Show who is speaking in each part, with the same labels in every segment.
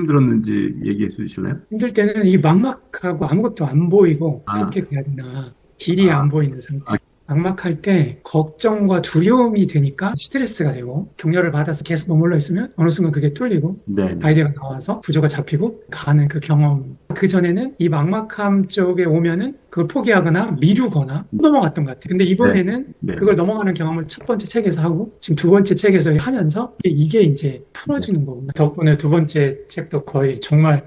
Speaker 1: 힘들었는지 얘기해 주실래요?
Speaker 2: 힘들 때는 이 막막하고 아무것도 안 보이고
Speaker 1: 아,
Speaker 2: 어떻게 해야 되나 길이
Speaker 1: 아,
Speaker 2: 안 보이는
Speaker 1: 아,
Speaker 2: 상태. 막막할 때 걱정과 두려움이 되니까 스트레스가 되고 격려를 받아서 계속 머물러 있으면 어느 순간 그게 뚫리고
Speaker 1: 네네.
Speaker 2: 아이디어가 나와서 구조가 잡히고 가는 그 경험. 그 전에는 이 막막함 쪽에 오면은 그걸 포기하거나 미루거나 넘어갔던 것 같아요. 근데
Speaker 1: 네,
Speaker 2: 이번에는
Speaker 1: 네,
Speaker 2: 그걸 넘어가는 경험을 첫 번째 책에서 하고 지금 두 번째 책에서 하면서 이게 이제
Speaker 1: 네.
Speaker 2: 풀어주는 거구나. 덕분에 두 번째 책도 거의 정말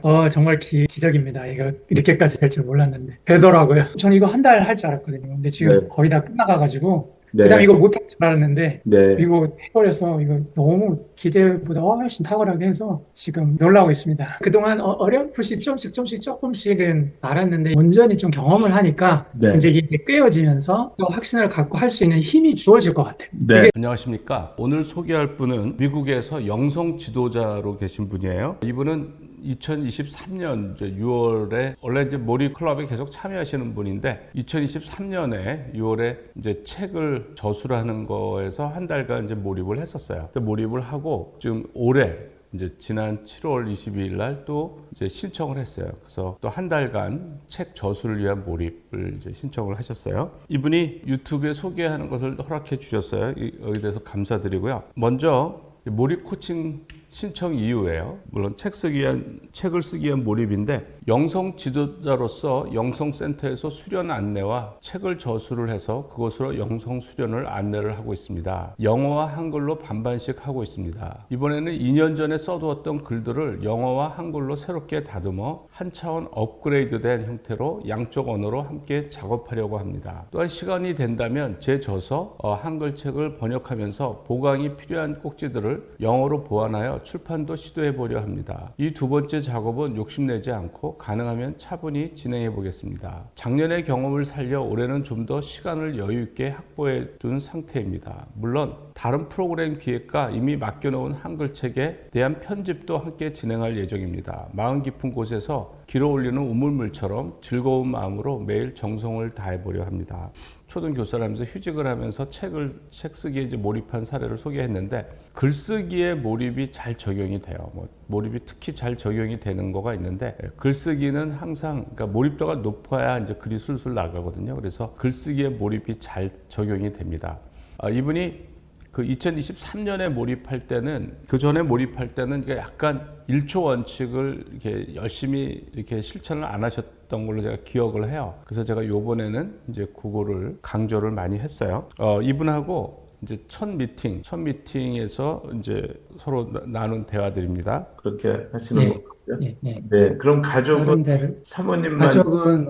Speaker 2: 기적입니다. 이거 이렇게까지 될 줄 몰랐는데 되더라고요. 저는 이거 한 달 할 줄 알았거든요. 근데 지금
Speaker 1: 네,
Speaker 2: 거의 다 끝나가가지고 그다음
Speaker 1: 네,
Speaker 2: 이거 못할 줄 알았는데
Speaker 1: 네.
Speaker 2: 이거 해버려서 이거 너무 기대보다 훨씬 탁월하게 해서 지금 놀라고 있습니다. 그동안 어렴풋이 조금씩은 알았는데 온전히 좀 경험을 하니까
Speaker 1: 네.
Speaker 2: 이제 이게 꿰어지면서 또 확신을 갖고 할 수 있는 힘이 주어질 것 같아요.
Speaker 1: 네.
Speaker 3: 안녕하십니까. 오늘 소개할 분은 미국에서 영성 지도자로 계신 분이에요. 이분은 2023년 6월에 원래 이제 몰입 클럽에 계속 참여하시는 분인데 2023년에 6월에 이제 책을 저술하는 거에서 한 달간 이제 몰입을 했었어요. 몰입을 하고 지금 올해 이제 지난 7월 22일 날 또 이제 신청을 했어요. 그래서 또 한 달간 책 저술을 위한 몰입을 이제 신청을 하셨어요. 이분이 유튜브에 소개하는 것을 허락해 주셨어요. 여기 대해서 감사드리고요. 먼저 몰입 코칭 신청 이유예요. 물론 책을 쓰기 위한 몰입인데 영성 지도자로서 영성센터에서 수련 안내와 책을 저술을 해서 그곳으로 영성 수련을 안내를 하고 있습니다. 영어와 한글로 반반씩 하고 있습니다. 이번에는 2년 전에 써두었던 글들을 영어와 한글로 새롭게 다듬어 한 차원 업그레이드된 형태로 양쪽 언어로 함께 작업하려고 합니다. 또한 시간이 된다면 제 저서 한글 책을 번역하면서 보강이 필요한 꼭지들을 영어로 보완하여 출판도 시도해 보려 합니다. 이 두 번째 작업은 욕심내지 않고 가능하면 차분히 진행해 보겠습니다. 작년의 경험을 살려 올해는 좀 더 시간을 여유 있게 확보해 둔 상태입니다. 물론 다른 프로그램 기획과 이미 맡겨놓은 한글책에 대한 편집도 함께 진행할 예정입니다. 마음 깊은 곳에서 길어 올리는 우물물처럼 즐거운 마음으로 매일 정성을 다해보려 합니다. 초등교사라면서 휴직을 하면서 책 쓰기에 이제 몰입한 사례를 소개했는데 글쓰기에 몰입이 잘 적용이 돼요. 몰입이 특히 잘 적용이 되는 거가 있는데 글쓰기는 항상 그러니까 몰입도가 높아야 이제 글이 술술 나가거든요. 그래서 글쓰기에 몰입이 잘 적용이 됩니다. 이분이 그 2023년에 몰입할 때는 그 전에 몰입할 때는 약간 1초 원칙을 이렇게 열심히 이렇게 실천을 안 하셨던 걸로 제가 기억을 해요. 그래서 제가 요번에는 이제 그거를 강조를 많이 했어요. 이분하고 이제 첫 미팅에서 이제 서로 나눈 대화들입니다.
Speaker 1: 그렇게 하시는
Speaker 2: 예,
Speaker 1: 거고요.
Speaker 2: 예, 예.
Speaker 1: 네. 그럼 가족은
Speaker 2: 나름대로
Speaker 1: 사모님만,
Speaker 2: 가족은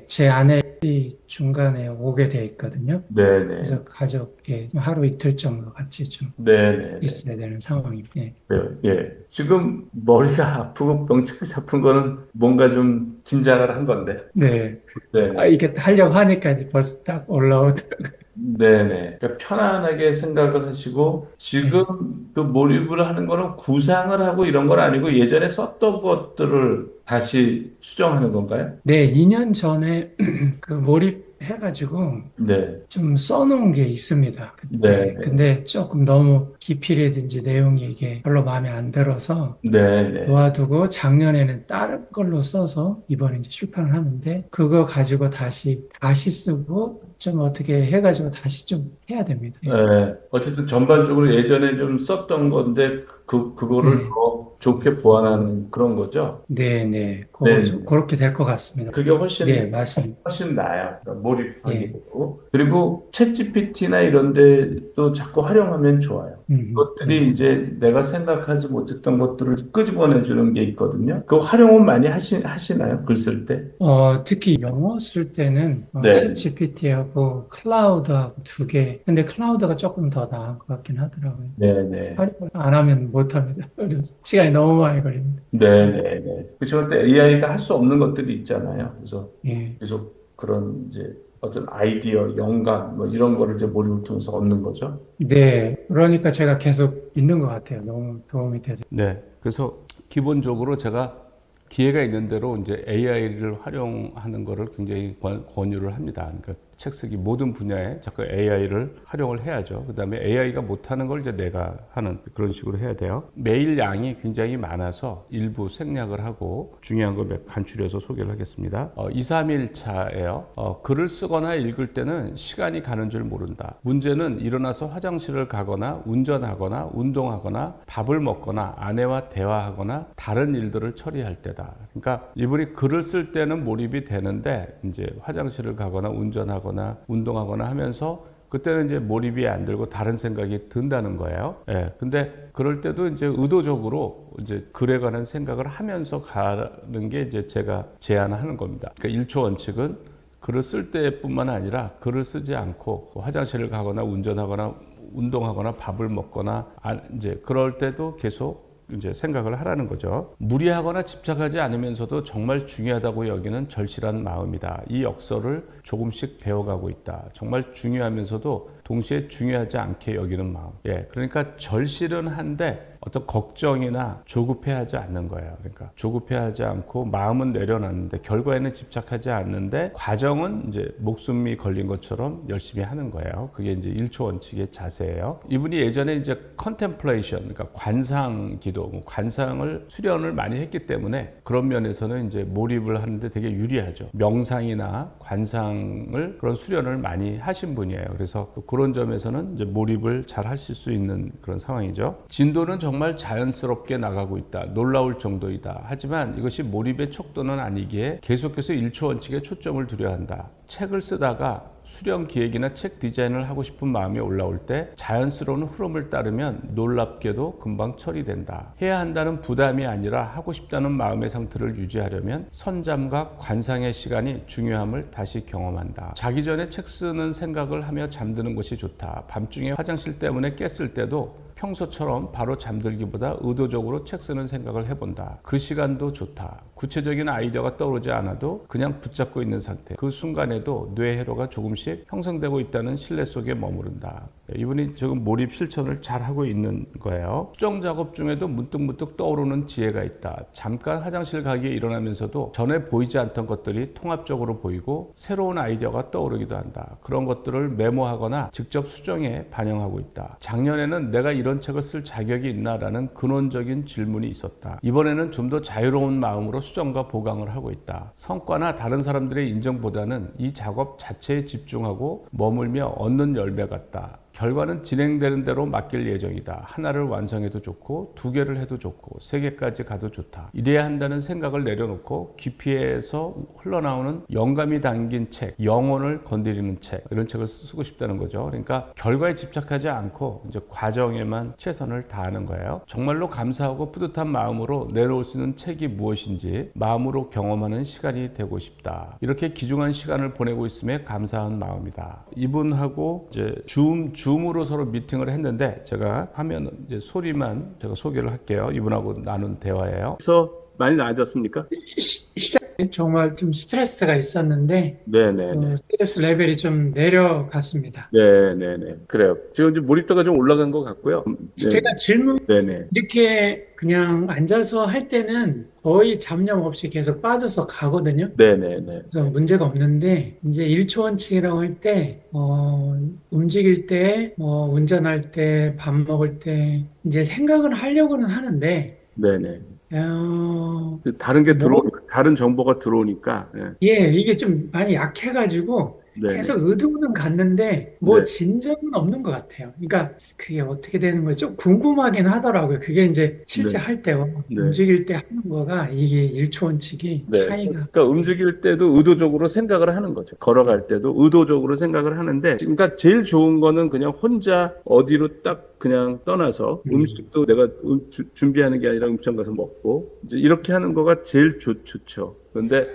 Speaker 2: 제 아내이 중간에 오게 돼 있거든요.
Speaker 1: 네네.
Speaker 2: 그래서 가족에 하루 이틀 정도 같이 좀
Speaker 1: 네네네.
Speaker 2: 있어야 되는 상황입니다. 예.
Speaker 1: 네, 예. 지금 머리가 아프고 병치고 잡은 거는 뭔가 좀 긴장을 한 건데.
Speaker 2: 네.
Speaker 1: 네네.
Speaker 2: 이게 하려고 하니까 이제 벌써 딱 올라오더라고요.
Speaker 1: 네네. 그러니까 편안하게 생각을 하시고, 지금
Speaker 2: 네.
Speaker 1: 그 몰입을 하는 거는 구상을 하고 이런 건 아니고 예전에 썼던 것들을 다시 수정하는 건가요?
Speaker 2: 네, 2년 전에 그 몰입해가지고
Speaker 1: 네.
Speaker 2: 좀 써놓은 게 있습니다. 그때.
Speaker 1: 네네.
Speaker 2: 근데 조금 너무 깊이라든지 내용이 이게 별로 마음에 안 들어서
Speaker 1: 네네.
Speaker 2: 놓아두고 작년에는 다른 걸로 써서 이번에 이제 출판을 하는데 그거 가지고 다시 쓰고 좀 어떻게 해가지고 다시 좀 해야 됩니다. 예.
Speaker 1: 어쨌든 전반적으로 예전에 좀 썼던 건데, 그거를
Speaker 2: 네,
Speaker 1: 더 좋게 보완하는 그런 거죠?
Speaker 2: 네, 네.
Speaker 1: 네.
Speaker 2: 그렇게 될 것 같습니다.
Speaker 1: 그게
Speaker 2: 네, 맞습니다.
Speaker 1: 훨씬 나아요. 그러니까
Speaker 2: 예.
Speaker 1: 몰입하기도. 그리고 챗GPT나 이런 데도 자꾸 활용하면 좋아요. 그것들이
Speaker 2: 네.
Speaker 1: 이제 내가 생각하지 못했던 것들을 끄집어내 주는 게 있거든요. 그 활용은 많이 하시나요? 글 쓸 때?
Speaker 2: 특히 영어 쓸 때는 챗
Speaker 1: 네.
Speaker 2: GPT하고 클라우드하고 두 개. 근데 클라우드가 조금 더 나은 것 같긴 하더라고요.
Speaker 1: 네네.
Speaker 2: 활용을 안 하면 못 합니다. 어려서 시간이 너무 많이 걸립니다.
Speaker 1: 네네네. 그렇지만 또 AI가 할 수 없는 것들이 있잖아요. 그래서
Speaker 2: 예.
Speaker 1: 계속 그런 이제 어떤 아이디어, 영감, 뭐 이런 거를 이제 몰입을 통해서 얻는 거죠.
Speaker 2: 네. 그러니까 제가 계속 있는 것 같아요. 너무 도움이 돼서.
Speaker 3: 네. 그래서 기본적으로 제가 기회가 있는 대로 이제 AI를 활용하는 거를 굉장히 권유를 합니다. 그러니까 책 쓰기 모든 분야에 자꾸 AI를 활용을 해야죠. 그 다음에 AI가 못하는 걸 이제 내가 하는 그런 식으로 해야 돼요. 메일 양이 굉장히 많아서 일부 생략을 하고 중요한 걸 간추려서 소개를 하겠습니다. 2, 3일 차예요. 글을 쓰거나 읽을 때는 시간이 가는 줄 모른다. 문제는 일어나서 화장실을 가거나 운전하거나 운동하거나 밥을 먹거나 아내와 대화하거나 다른 일들을 처리할 때다. 그러니까 이분이 글을 쓸 때는 몰입이 되는데 이제 화장실을 가거나 운전하거나 운동하거나 하면서 그때는 이제 몰입이 안 들고 다른 생각이 든다는 거예요. 예. 근데 그럴 때도 이제 의도적으로 이제 글에 관한 생각을 하면서 가는 게 이제 제가 제안하는 겁니다. 그러니까 1초 원칙은 글을 쓸 때뿐만 아니라 글을 쓰지 않고 화장실을 가거나 운전하거나 운동하거나 밥을 먹거나 이제 그럴 때도 계속 이제 생각을 하라는 거죠. 무리하거나 집착하지 않으면서도 정말 중요하다고 여기는 절실한 마음이다. 이 역설을 조금씩 배워가고 있다. 정말 중요하면서도 동시에 중요하지 않게 여기는 마음. 예, 그러니까 절실은 한데 어떤 걱정이나 조급해하지 않는 거예요. 그러니까 조급해하지 않고 마음은 내려놨는데 결과에는 집착하지 않는데 과정은 이제 목숨이 걸린 것처럼 열심히 하는 거예요. 그게 이제 1초 원칙의 자세예요. 이분이 예전에 이제 컨템플레이션, 그러니까 관상 기도, 관상을 수련을 많이 했기 때문에 그런 면에서는 이제 몰입을 하는데 되게 유리하죠. 명상이나 관상을 그런 수련을 많이 하신 분이에요. 그래서 그런 점에서는 이제 몰입을 잘 하실 수 있는 그런 상황이죠. 진도는 정말 자연스럽게 나가고 있다. 놀라울 정도이다. 하지만 이것이 몰입의 척도는 아니기에 계속해서 1초 원칙에 초점을 두려야 한다. 책을 쓰다가 수련 기획이나 책 디자인을 하고 싶은 마음이 올라올 때 자연스러운 흐름을 따르면 놀랍게도 금방 처리된다. 해야 한다는 부담이 아니라 하고 싶다는 마음의 상태를 유지하려면 선잠과 관상의 시간이 중요함을 다시 경험한다. 자기 전에 책 쓰는 생각을 하며 잠드는 것이 좋다. 밤중에 화장실 때문에 깼을 때도 평소처럼 바로 잠들기보다 의도적으로 책 쓰는 생각을 해본다. 그 시간도 좋다. 구체적인 아이디어가 떠오르지 않아도 그냥 붙잡고 있는 상태. 그 순간에도 뇌 회로가 조금씩 형성되고 있다는 신뢰 속에 머무른다. 이분이 지금 몰입 실천을 잘 하고 있는 거예요. 수정 작업 중에도 문득문득 떠오르는 지혜가 있다. 잠깐 화장실 가기에 일어나면서도 전에 보이지 않던 것들이 통합적으로 보이고 새로운 아이디어가 떠오르기도 한다. 그런 것들을 메모하거나 직접 수정에 반영하고 있다. 작년에는 내가 이런 책을 쓸 자격이 있나라는 근원적인 질문이 있었다. 이번에는 좀 더 자유로운 마음으로 수정과 보강을 하고 있다. 성과나 다른 사람들의 인정보다는 이 작업 자체에 집중하고 머물며 얻는 열매 같다. 결과는 진행되는 대로 맡길 예정이다. 하나를 완성해도 좋고 2개를 해도 좋고 3개까지 가도 좋다. 이래야 한다는 생각을 내려놓고 깊이에서 흘러나오는 영감이 담긴 책, 영혼을 건드리는 책, 이런 책을 쓰고 싶다는 거죠. 그러니까 결과에 집착하지 않고 이제 과정에만 최선을 다하는 거예요. 정말로 감사하고 뿌듯한 마음으로 내놓을 수 있는 책이 무엇인지 마음으로 경험하는 시간이 되고 싶다. 이렇게 귀중한 시간을 보내고 있음에 감사한 마음이다. 이분하고 이제 줌으로 서로 미팅을 했는데 제가 화면 이제 소리만 제가 소개를 할게요. 이분하고 나눈 대화예요. 그래서 많이 나아졌습니까?
Speaker 2: 시작에 정말 좀 스트레스가 있었는데
Speaker 1: 네네네.
Speaker 2: 스트레스 레벨이 좀 내려갔습니다.
Speaker 1: 네네네. 그래요. 지금 이제 몰입도가 좀 올라간 것 같고요. 네.
Speaker 2: 제가 질문
Speaker 1: 네네.
Speaker 2: 이렇게 그냥 앉아서 할 때는 거의 잡념 없이 계속 빠져서 가거든요.
Speaker 1: 네네네.
Speaker 2: 그래서 문제가 없는데 이제 1초 원칙이라고 할 때 움직일 때, 운전할 때, 밥 먹을 때 이제 생각을 하려고는 하는데
Speaker 1: 네네.
Speaker 2: 다른
Speaker 1: 다른 정보가 들어오니까. 네.
Speaker 2: 이게 좀 많이 약해가지고
Speaker 1: 네네.
Speaker 2: 계속 의도는 갔는데
Speaker 1: 네.
Speaker 2: 진전은 없는 것 같아요. 그러니까 그게 어떻게 되는 거지? 좀 궁금하긴 하더라고요. 그게 이제 실제
Speaker 1: 네.
Speaker 2: 할 때와
Speaker 1: 네.
Speaker 2: 움직일 때 하는 거가 이게 1초 원칙이
Speaker 1: 네.
Speaker 2: 차이가.
Speaker 1: 그러니까 움직일 때도 의도적으로 생각을 하는 거죠. 걸어갈 때도 의도적으로 생각을 하는데, 그러니까 제일 좋은 거는 그냥 혼자 어디로 딱 그냥 떠나서 음식도 내가 준비하는 게 아니라 음식점 가서 먹고 이제 이렇게 하는 거가 제일 좋죠. 그런데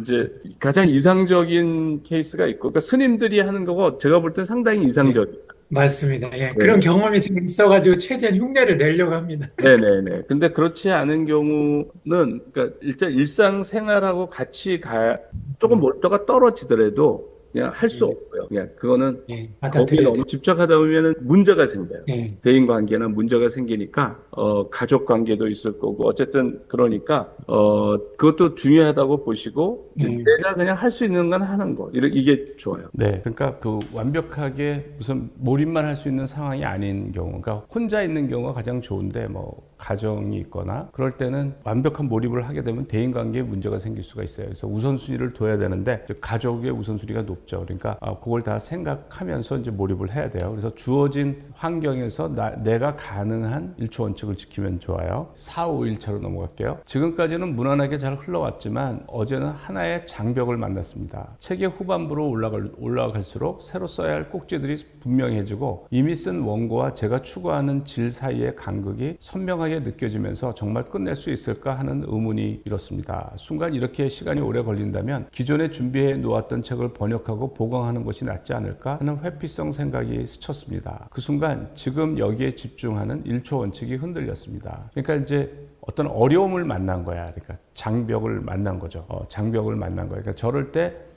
Speaker 1: 이제 가장 이상적인 케이스가 있고, 그러니까 스님들이 하는 거가 제가 볼 땐 상당히 이상적이에요.
Speaker 2: 맞습니다. 그런 경험이 있어가지고 최대한 흉내를 내려고 합니다.
Speaker 1: 네네네. 근데 그렇지 않은 경우는, 그러니까 일단 일상생활하고 같이 조금 몰도가 떨어지더라도 그냥 할 수 없고요. 없어요. 그냥 그거는
Speaker 2: 예,
Speaker 1: 거기에
Speaker 2: 받아들여야
Speaker 1: 너무 집착하다 보면은 문제가 생겨요.
Speaker 2: 예,
Speaker 1: 대인 관계나 문제가 생기니까 가족 관계도 있을 거고 어쨌든 그러니까 그것도 중요하다고 보시고 이제
Speaker 2: 예.
Speaker 1: 내가 그냥 할 수 있는 건 하는 거 이게 좋아요.
Speaker 3: 네, 그러니까 그 완벽하게 무슨 몰입만 할 수 있는 상황이 아닌 경우, 그러니까 혼자 있는 경우가 가장 좋은데 뭐 가정이 있거나 그럴 때는 완벽한 몰입을 하게 되면 대인관계에 문제가 생길 수가 있어요. 그래서 우선순위를 둬야 되는데 이제 가족의 우선순위가 높죠. 그러니까 그걸 다 생각하면서 이제 몰입을 해야 돼요. 그래서 주어진 환경에서 내가 가능한 1초 원칙을 지키면 좋아요. 4, 5, 1차로 넘어갈게요. 지금까지는 무난하게 잘 흘러왔지만 어제는 하나의 장벽을 만났습니다. 책의 후반부로 올라갈수록 새로 써야 할 꼭지들이 분명해지고 이미 쓴 원고와 제가 추구하는 질 사이의 간극이 선명하게 느껴지면서 정말 끝낼 수 있을까 하는 의문이 일었습니다. 순간 이렇게 시간이 오래 걸린다면 기존에 준비해 놓았던 책을 번역하고 보강하는 것이 낫지 않을까 하는 회피성 생각이 스쳤습니다. 그 순간 지금 여기에 집중하는 1초 원칙이 흔들렸습니다. 그러니까 이제 어떤 어려움을 만난 거야. 그러니까 장벽을 만난 거죠. 장벽을 만난 거야. 그러니까 저럴 때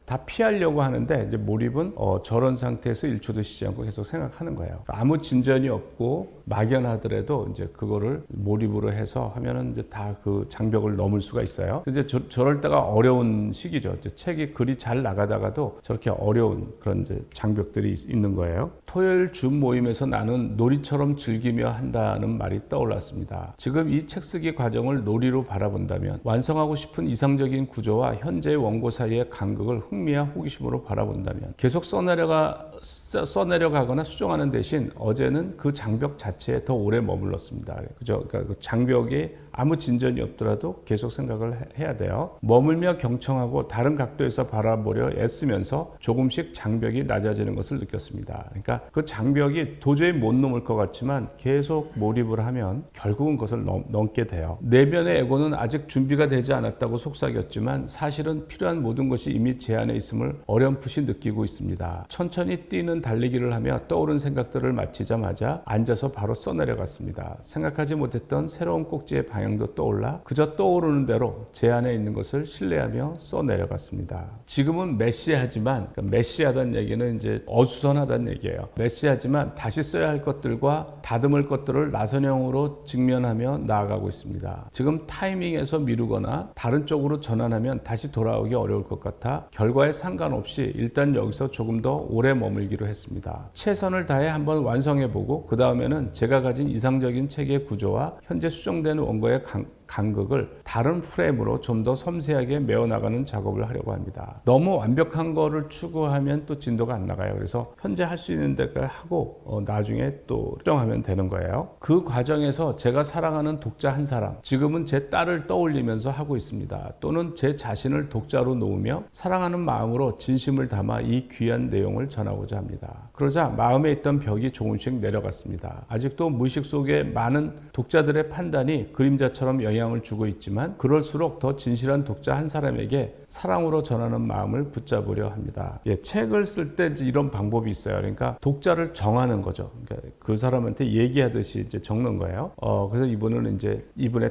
Speaker 3: 다 피하려고 하는데 이제 몰입은 저런 상태에서 1초도 쉬지 않고 계속 생각하는 거예요. 아무 진전이 없고 막연하더라도 이제 그거를 몰입으로 해서 하면은 이제 다 그 장벽을 넘을 수가 있어요. 이제 저럴 때가 어려운 시기죠. 이제 책이 글이 잘 나가다가도 저렇게 어려운 그런 이제 장벽들이 있는 거예요. 토요일 줌 모임에서 나는 놀이처럼 즐기며 한다는 말이 떠올랐습니다. 지금 이 책 쓰기 과정을 놀이로 바라본다면 완성하고 싶은 이상적인 구조와 현재의 원고 사이의 간극을 흥미와 호기심으로 바라본다면 계속 써내려가거나 수정하는 대신 어제는 그 장벽 자체에 더 오래 머물렀습니다. 그죠? 그러니까 그 장벽이 아무 진전이 없더라도 계속 생각을 해야 돼요. 머물며 경청하고 다른 각도에서 바라보려 애쓰면서 조금씩 장벽이 낮아지는 것을 느꼈습니다. 그러니까 그 장벽이 도저히 못 넘을 것 같지만 계속 몰입을 하면 결국은 그것을 넘게 돼요. 내면의 에고는 아직 준비가 되지 않았다고 속삭였지만 사실은 필요한 모든 것이 이미 제 안에 있음을 어렴풋이 느끼고 있습니다. 천천히 뛰는 달리기를 하며 떠오른 생각들을 마치자마자 앉아서 바로 써내려갔습니다. 생각하지 못했던 새로운 꼭지의 방향도 떠올라 그저 떠오르는 대로 제 안에 있는 것을 신뢰하며 써내려갔습니다. 지금은 메시하지만, 그러니까 메시하다는 얘기는 이제 어수선하다는 얘기예요. 메시하지만 다시 써야 할 것들과 다듬을 것들을 나선형으로 직면하며 나아가고 있습니다. 지금 타이밍에서 미루거나 다른 쪽으로 전환하면 다시 돌아오기 어려울 것 같아 결과에 상관없이 일단 여기서 조금 더 오래 머물기로 했습니다. 최선을 다해 한번 완성해보고 그 다음에는 제가 가진 이상적인 책의 구조와 현재 수정된 원고의 간극을 다른 프레임으로 좀 더 섬세하게 메워나가는 작업을 하려고 합니다. 너무 완벽한 거를 추구하면 또 진도가 안 나가요. 그래서 현재 할 수 있는 데까지 하고 나중에 또 수정하면 되는 거예요. 그 과정에서 제가 사랑하는 독자 한 사람, 지금은 제 딸을 떠올리면서 하고 있습니다. 또는 제 자신을 독자로 놓으며 사랑하는 마음으로 진심을 담아 이 귀한 내용을 전하고자 합니다. 그러자 마음에 있던 벽이 조금씩 내려갔습니다. 아직도 무의식 속에 많은 독자들의 판단이 그림자처럼 영향을 주고 있지만 그럴수록 더 진실한 독자 한 사람에게 사랑으로 전하는 마음을 붙잡으려 합니다. 책을 쓸 때 이런 방법이 있어요. 그러니까 독자를 정하는 거죠. 그러니까 그 사람한테 얘기하듯이 이제 적는 거예요. 그래서 이분은 이제 이분의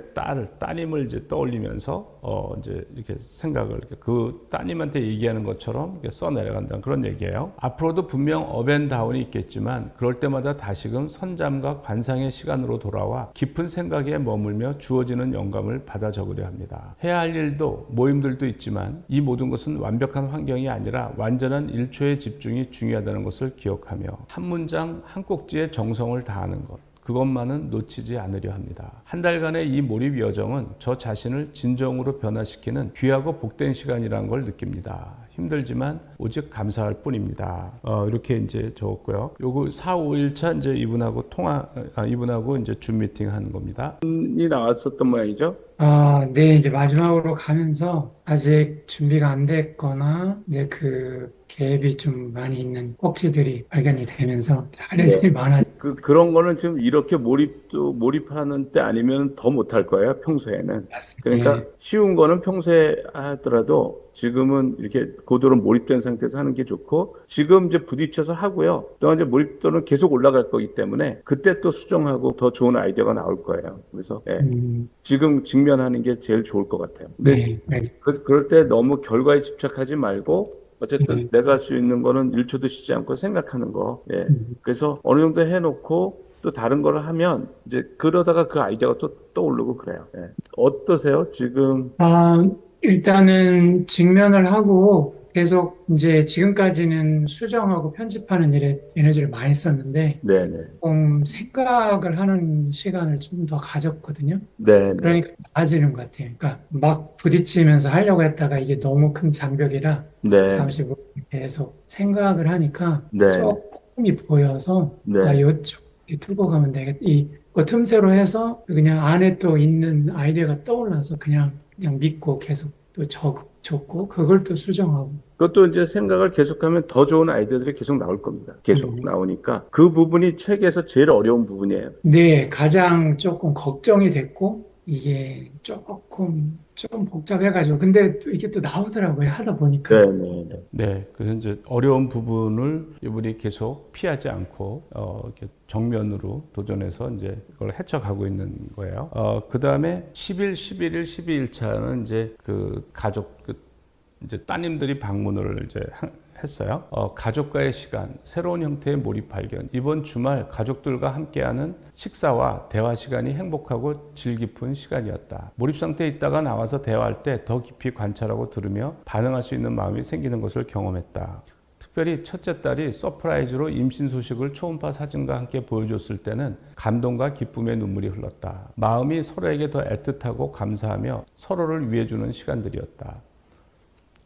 Speaker 3: 따님을 이제 떠올리면서 이제 이렇게 생각을 그 따님한테 얘기하는 것처럼 이렇게 써내려간다는 그런 얘기예요. 앞으로도 분명 업앤다운이 있겠지만 그럴 때마다 다시금 선잠과 관상의 시간으로 돌아와 깊은 생각에 머물며 주어지는 영감을 받아 적으려 합니다. 해야 할 일도 모임들도 있지만 이 모든 것은 완벽한 환경이 아니라 완전한 1초의 집중이 중요하다는 것을 기억하며 한 문장 한 꼭지의 정성을 다하는 것, 그것만은 놓치지 않으려 합니다. 한 달간의 이 몰입 여정은 저 자신을 진정으로 변화시키는 귀하고 복된 시간이라는 걸 느낍니다. 힘들지만 오직 감사할 뿐입니다. 이렇게 이제 적었고요. 요거 4, 5일차 이제 이분하고 이제 줌 미팅 한 겁니다.
Speaker 1: 이 나왔었던 모양이죠.
Speaker 2: 네, 이제 마지막으로 가면서 아직 준비가 안 됐거나 이제 그 갭이 좀 많이 있는 꼭지들이 발견이 되면서 할 일이 많아져.
Speaker 1: 그런 거는 지금 이렇게 몰입하는 때 아니면 더 못할 거예요, 평소에는. 그러니까
Speaker 2: 네.
Speaker 1: 쉬운 거는 평소에 하더라도 지금은 이렇게 고도로 몰입된 상태에서 하는 게 좋고, 지금 이제 부딪혀서 하고요. 또 이제 몰입도는 계속 올라갈 거기 때문에 그때 또 수정하고 더 좋은 아이디어가 나올 거예요. 그래서 지금 직면하는 게 제일 좋을 것 같아요. 근데
Speaker 2: 네.
Speaker 1: 그럴 때 너무 결과에 집착하지 말고 어쨌든 내가 할 수 있는 거는 1초도 쉬지 않고 생각하는 거. 예. 그래서 어느 정도 해놓고 또 다른 걸 하면 이제 그러다가 그 아이디어가 또 떠오르고 그래요. 예. 어떠세요? 지금
Speaker 2: 일단은 직면을 하고 계속 이제 지금까지는 수정하고 편집하는 일에 에너지를 많이 썼는데
Speaker 1: 네네.
Speaker 2: 생각을 하는 시간을 좀 더 가졌거든요.
Speaker 1: 네네.
Speaker 2: 그러니까 나아지는 것 같아요. 그러니까 막 부딪히면서 하려고 했다가 이게 너무 큰 장벽이라
Speaker 1: 네.
Speaker 2: 잠시 계속 생각을 하니까
Speaker 1: 네.
Speaker 2: 조금이 보여서
Speaker 1: 네.
Speaker 2: 요쪽 두고 가면 되겠다. 그 틈새로 해서 그냥 안에 또 있는 아이디어가 떠올라서 그냥 믿고 계속 또 적고 그걸 또 수정하고.
Speaker 1: 그것도 이제 생각을 계속하면 더 좋은 아이디어들이 계속 나올 겁니다. 계속 나오니까 그 부분이 책에서 제일 어려운 부분이에요.
Speaker 2: 네, 가장 조금 걱정이 됐고 이게 조금 좀 복잡해가지고 근데 또 이게 또 나오더라고요. 하다 보니까.
Speaker 1: 네네.
Speaker 3: 네, 그래서 이제 어려운 부분을 이분이 계속 피하지 않고 이렇게 정면으로 도전해서 이제 그걸 헤쳐가고 있는 거예요. 그 다음에 11일, 12일차는 이제 그 가족 이제 따님들이 방문을 이제 했어요. 가족과의 시간, 새로운 형태의 몰입 발견. 이번 주말 가족들과 함께하는 식사와 대화 시간이 행복하고 질 깊은 시간이었다. 몰입 상태에 있다가 나와서 대화할 때 더 깊이 관찰하고 들으며 반응할 수 있는 마음이 생기는 것을 경험했다. 특별히 첫째 딸이 서프라이즈로 임신 소식을 초음파 사진과 함께 보여줬을 때는 감동과 기쁨의 눈물이 흘렀다. 마음이 서로에게 더 애틋하고 감사하며 서로를 위해주는 시간들이었다.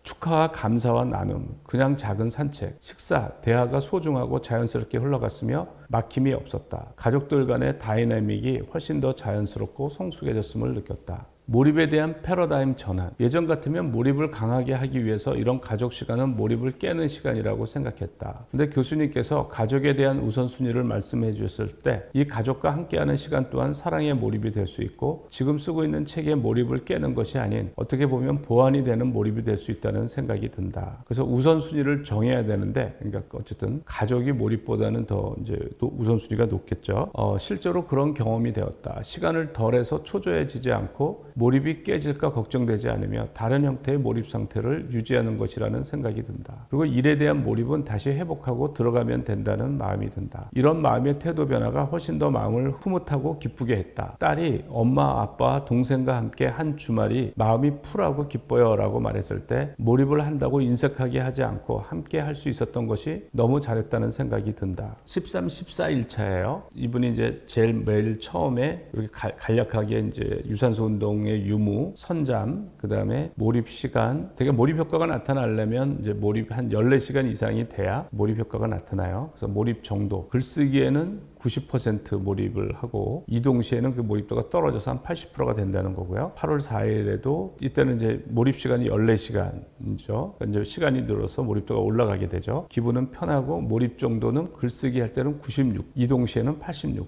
Speaker 3: 축하와 감사와 나눔, 그냥 작은 산책, 식사, 대화가 소중하고 자연스럽게 흘러갔으며 막힘이 없었다. 가족들 간의 다이내믹이 훨씬 더 자연스럽고 성숙해졌음을 느꼈다. 몰입에 대한 패러다임 전환. 예전 같으면 몰입을 강하게 하기 위해서 이런 가족 시간은 몰입을 깨는 시간이라고 생각했다. 근데 교수님께서 가족에 대한 우선순위를 말씀해 주셨을 때 이 가족과 함께하는 시간 또한 사랑의 몰입이 될 수 있고 지금 쓰고 있는 책의 몰입을 깨는 것이 아닌 어떻게 보면 보완이 되는 몰입이 될 수 있다는 생각이 든다. 그래서 우선순위를 정해야 되는데 그러니까 어쨌든 가족이 몰입보다는 더 이제 우선순위가 높겠죠. 실제로 그런 경험이 되었다. 시간을 덜해서 초조해지지 않고 몰입이 깨질까 걱정되지 않으며 다른 형태의 몰입 상태를 유지하는 것이라는 생각이 든다. 그리고 일에 대한 몰입은 다시 회복하고 들어가면 된다는 마음이 든다. 이런 마음의 태도 변화가 훨씬 더 마음을 흐뭇하고 기쁘게 했다. 딸이 엄마, 아빠, 동생과 함께 한 주말이 마음이 풀하고 기뻐요 라고 말했을 때 몰입을 한다고 인색하게 하지 않고 함께 할 수 있었던 것이 너무 잘했다는 생각이 든다. 13, 14일차예요. 이분이 이제 제일 매일 처음에 이렇게 간략하게 이제 유산소 운동의 유무, 선잠, 그 다음에 몰입 시간. 되게 몰입 효과가 나타나려면 이제 몰입 한 14시간 이상이 돼야 몰입 효과가 나타나요. 그래서 몰입 정도. 글쓰기에는 90% 몰입을 하고 이동 시에는 그 몰입도가 떨어져서 한 80%가 된다는 거고요. 8월 4일에도 이때는 이제 몰입 시간이 14시간이죠. 이제 시간이 늘어서 몰입도가 올라가게 되죠. 기분은 편하고 몰입 정도는 글쓰기 할 때는 96, 이동 시에는 86%.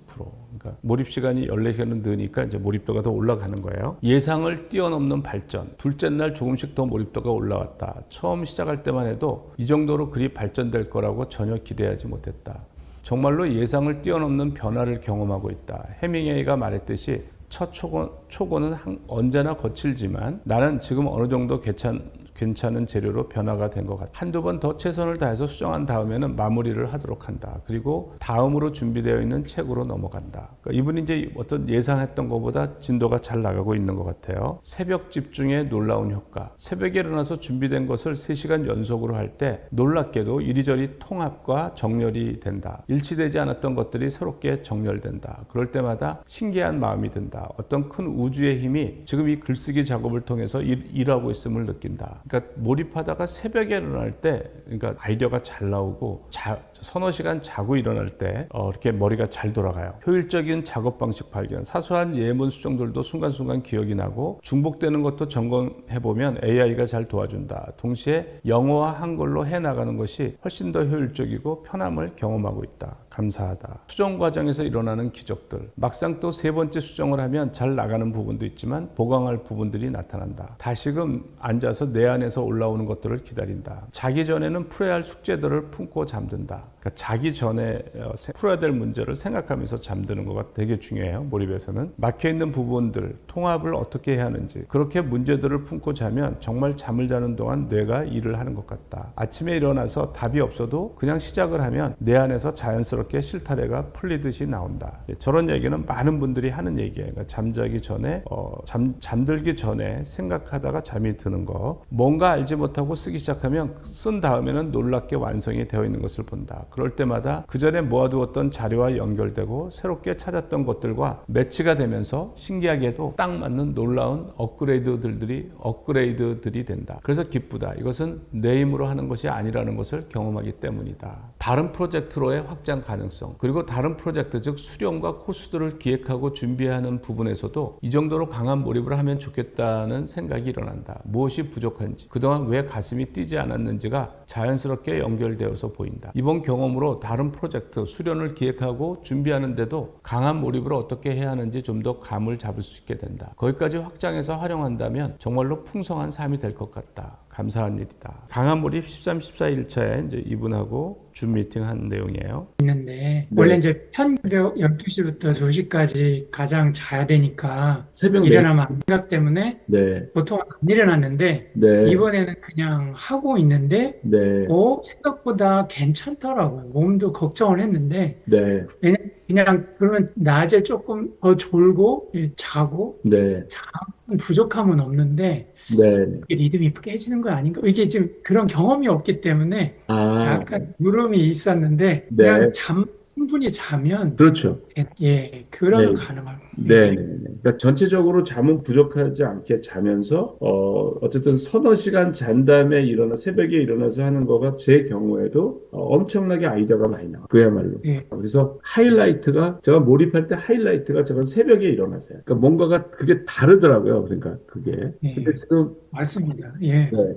Speaker 3: 그러니까 몰입 시간이 14시간은 느니까 이제 몰입도가 더 올라가는 거예요. 예상을 뛰어넘는 발전. 둘째 날 조금씩 더 몰입도가 올라왔다. 처음 시작할 때만 해도 이 정도로 그리 발전될 거라고 전혀 기대하지 못했다. 정말로 예상을 뛰어넘는 변화를 경험하고 있다. 해밍웨이가 말했듯이 첫 초고는 언제나 거칠지만 나는 지금 어느 정도 괜찮은 재료로 변화가 된 것 같다. 한두 번 더 최선을 다해서 수정한 다음에는 마무리를 하도록 한다. 그리고 다음으로 준비되어 있는 책으로 넘어간다. 그러니까 이분이 이제 어떤 예상했던 것보다 진도가 잘 나가고 있는 것 같아요. 새벽 집중의 놀라운 효과. 새벽에 일어나서 준비된 것을 3시간 연속으로 할 때 놀랍게도 이리저리 통합과 정렬이 된다. 일치되지 않았던 것들이 새롭게 정렬된다. 그럴 때마다 신기한 마음이 든다. 어떤 큰 우주의 힘이 지금 이 글쓰기 작업을 통해서 일하고 있음을 느낀다. 그러니까 몰입하다가 새벽에 일어날 때 그러니까 아이디어가 잘 나오고 서너 시간 자고 일어날 때 이렇게 머리가 잘 돌아가요. 효율적인 작업 방식 발견. 사소한 예문 수정들도 순간순간 기억이 나고 중복되는 것도 점검해보면 AI가 잘 도와준다. 동시에 영어와 한글로 해나가는 것이 훨씬 더 효율적이고 편함을 경험하고 있다. 감사하다. 수정 과정에서 일어나는 기적들. 막상 또 3번째 수정을 하면 잘 나가는 부분도 있지만 보강할 부분들이 나타난다. 다시금 앉아서 내 안에서 올라오는 것들을 기다린다. 자기 전에는 풀어야 할 숙제들을 품고 잠든다. 그러니까 자기 전에 풀어야 될 문제를 생각하면서 잠드는 거가 되게 중요해요. 몰입에서는. 막혀있는 부분들, 통합을 어떻게 해야 하는지, 그렇게 문제들을 품고 자면 정말 잠을 자는 동안 뇌가 일을 하는 것 같다. 아침에 일어나서 답이 없어도 그냥 시작을 하면 내 안에서 자연스럽게 실타래가 풀리듯이 나온다. 저런 얘기는 많은 분들이 하는 얘기예요. 그러니까 잠자기 전에 잠들기 전에 생각하다가 잠이 드는 거, 뭔가 알지 못하고 쓰기 시작하면 쓴 다음에는 놀랍게 완성이 되어 있는 것을 본다. 그럴 때마다 그 전에 모아두었던 자료와 연결되고 새롭게 찾았던 것들과 매치가 되면서 신기하게도 딱 맞는 놀라운 업그레이드들이 된다. 그래서 기쁘다. 이것은 내 힘으로 하는 것이 아니라는 것을 경험하기 때문이다. 다른 프로젝트로의 확장 가능성, 그리고 다른 프로젝트, 즉 수령과 코스들을 기획하고 준비하는 부분에서도 이 정도로 강한 몰입을 하면 좋겠다는 생각이 일어난다. 무엇이 부족한지, 그동안 왜 가슴이 뛰지 않았는지가 자연스럽게 연결되어서 보인다. 이번 경험으로 다른 프로젝트, 수련을 기획하고 준비하는데도 강한 몰입을 어떻게 해야 하는지 좀 더 감을 잡을 수 있게 된다. 거기까지 확장해서 활용한다면 정말로 풍성한 삶이 될 것 같다. 감사한 일이다. 강한 몰입 13, 14일차에 이제 이분하고 줌 미팅 한 내용이에요.
Speaker 2: 있는데 원래 이제 편벽 12시부터 2시까지 가장 자야 되니까
Speaker 1: 새벽
Speaker 2: 일어나면 안 생각 때문에
Speaker 1: 네.
Speaker 2: 보통 안 일어났는데
Speaker 1: 네.
Speaker 2: 이번에는 그냥 하고 있는데
Speaker 1: 네.
Speaker 2: 생각보다 괜찮더라고요. 몸도 걱정을 했는데
Speaker 1: 네.
Speaker 2: 그냥 그러면 낮에 조금 더 졸고 자고
Speaker 1: 네.
Speaker 2: 부족함은 없는데
Speaker 1: 네.
Speaker 2: 이게 리듬이 깨지는 거 아닌가? 이게 지금 그런 경험이 없기 때문에 약간 물음이 있었는데 그냥 충분히 자면
Speaker 1: 그렇죠.
Speaker 2: 그러면
Speaker 1: 네.
Speaker 2: 가능할 거예요.
Speaker 1: 네. 그러니까 전체적으로 잠은 부족하지 않게 자면서 어쨌든 서너 시간 잔 다음에 새벽에 일어나서 하는 거가 제 경우에도 엄청나게 아이디어가 많이 나와요. 그야말로. 그래서 제가 몰입할 때 하이라이트가 제가 새벽에 일어나세요. 그러니까 뭔가가 그게 다르더라고요. 그러니까 그게. 근데 지금
Speaker 2: 맞습니다.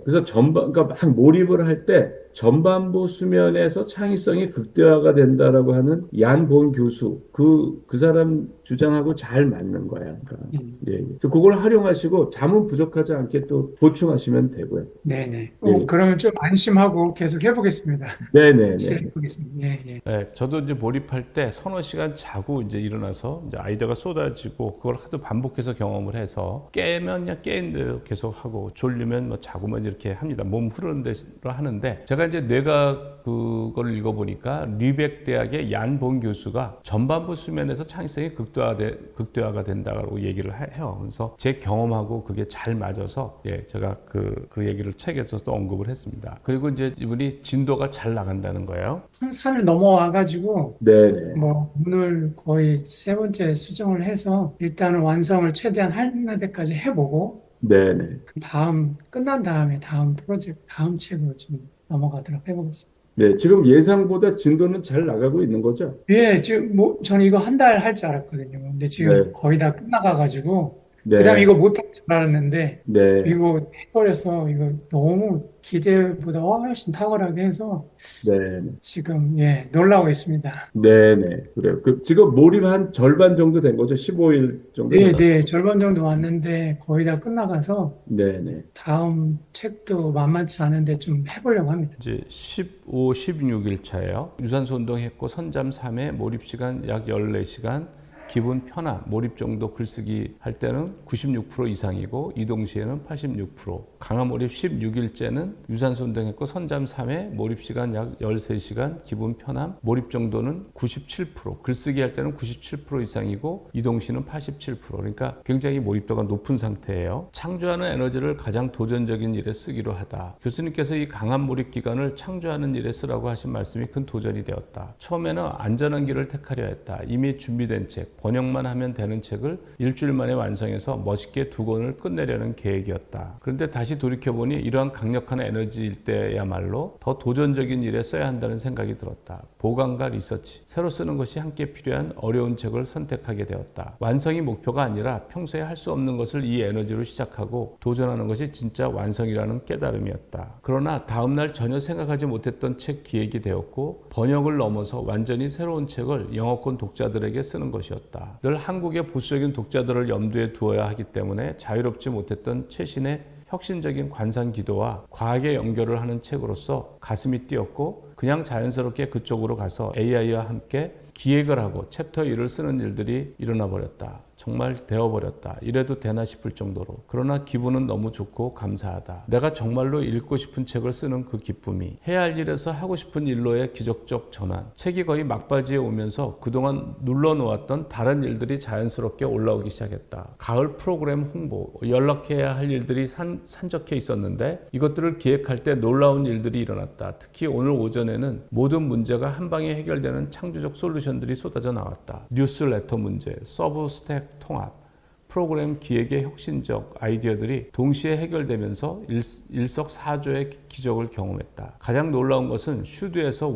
Speaker 1: 그래서 그러니까 막 몰입을 할 때 전반부 수면에서 창의성이 극대화가 된다라고 하는 얀 본 교수 그 사람 주장하고 잘 맞는 거야. 그러니까. 그래서 그걸 활용하시고 잠은 부족하지 않게 또 보충하시면 되고요.
Speaker 2: 네네. 그러면 좀 안심하고 계속 해보겠습니다.
Speaker 1: 네네.
Speaker 2: 해보겠습니다.
Speaker 3: 네, 저도 이제 몰입할 때 서너 시간 자고 이제 일어나서 이제 아이디어가 쏟아지고 그걸 하도 반복해서 경험을 해서 깨면 그냥 깨인 대로 계속 하고 졸리면 뭐 자고만 이렇게 합니다. 몸 흐르는 대로 하는데 제가 이제 뇌가 그걸 읽어보니까 리벡 대학의 얀 본 교수가 전반부 수면에서 창의성이 극대화가 된다고 얘기를 해요. 그래서 제 경험하고 그게 잘 맞아서 제가 그 얘기를 책에서도 언급을 했습니다. 그리고 이제 이분이 진도가 잘 나간다는 거예요.
Speaker 2: 산을 넘어와가지고 오늘 거의 3번째 수정을 해서 일단은 완성을 최대한 하는 데까지 해보고 다음 끝난 다음에 다음 프로젝트 다음 책으로 좀 넘어가도록 해보겠습니다.
Speaker 1: 네, 지금 예상보다 진도는 잘 나가고 있는 거죠?
Speaker 2: 지금 저는 이거 한 달 할 줄 알았거든요. 근데 지금 거의 다 끝나가가지고 그다음에 이거 못할 줄 알았는데 이거 해버려서 이거 너무 기대보다 훨씬 탁월하게 해서 지금 놀라고 있습니다.
Speaker 1: 그래요. 지금 몰입 한 절반 정도 된 거죠? 15일 정도?
Speaker 2: 절반 정도 왔는데 거의 다 끝나가서 다음 책도 만만치 않은데 좀 해보려고 합니다.
Speaker 3: 이제 15, 16일 차예요. 유산소 운동했고 선잠 3회, 몰입 시간 약 14시간, 기분 편안, 몰입 정도 글쓰기 할 때는 96% 이상이고 이동 시에는 86%. 강화 몰입 16일째는 유산소 운동했고 선잠 3회, 몰입 시간 약 13시간, 기분 편안, 몰입 정도는 97%. 글쓰기 할 때는 97% 이상이고 이동 시는 87%. 그러니까 굉장히 몰입도가 높은 상태예요. 창조하는 에너지를 가장 도전적인 일에 쓰기로 하다. 교수님께서 이 강한 몰입 기간을 창조하는 일에 쓰라고 하신 말씀이 큰 도전이 되었다. 처음에는 안전한 길을 택하려 했다. 이미 준비된 책, 번역만 하면 되는 책을 일주일 만에 완성해서 멋있게 2권을 끝내려는 계획이었다. 그런데 다시 돌이켜보니 이러한 강력한 에너지일 때야말로 더 도전적인 일에 써야 한다는 생각이 들었다. 보강과 리서치, 새로 쓰는 것이 함께 필요한 어려운 책을 선택하게 되었다. 완성이 목표가 아니라 평소에 할 수 없는 것을 이 에너지로 시작하고 도전하는 것이 진짜 완성이라는 깨달음이었다. 그러나 다음날 전혀 생각하지 못했던 책 기획이 되었고 번역을 넘어서 완전히 새로운 책을 영어권 독자들에게 쓰는 것이었다. 늘 한국의 보수적인 독자들을 염두에 두어야 하기 때문에 자유롭지 못했던 최신의 혁신적인 관상 기도와 과학의 연결을 하는 책으로서 가슴이 뛰었고 그냥 자연스럽게 그쪽으로 가서 AI와 함께 기획을 하고 챕터 1을 쓰는 일들이 일어나 버렸다. 정말 되어버렸다. 이래도 되나 싶을 정도로. 그러나 기분은 너무 좋고 감사하다. 내가 정말로 읽고 싶은 책을 쓰는 그 기쁨이 해야 할 일에서 하고 싶은 일로의 기적적 전환. 책이 거의 막바지에 오면서 그동안 눌러놓았던 다른 일들이 자연스럽게 올라오기 시작했다. 가을 프로그램 홍보, 연락해야 할 일들이 산적해 있었는데 이것들을 기획할 때 놀라운 일들이 일어났다. 특히 오늘 오전에는 모든 문제가 한 방에 해결되는 창조적 솔루션들이 쏟아져 나왔다. 뉴스레터 문제, 서브스택 통합, 프로그램 기획의 혁신적 아이디어들이 동시에 해결되면서 일석사조의 기적을 경험했다. 가장 놀라운 것은 슈드에서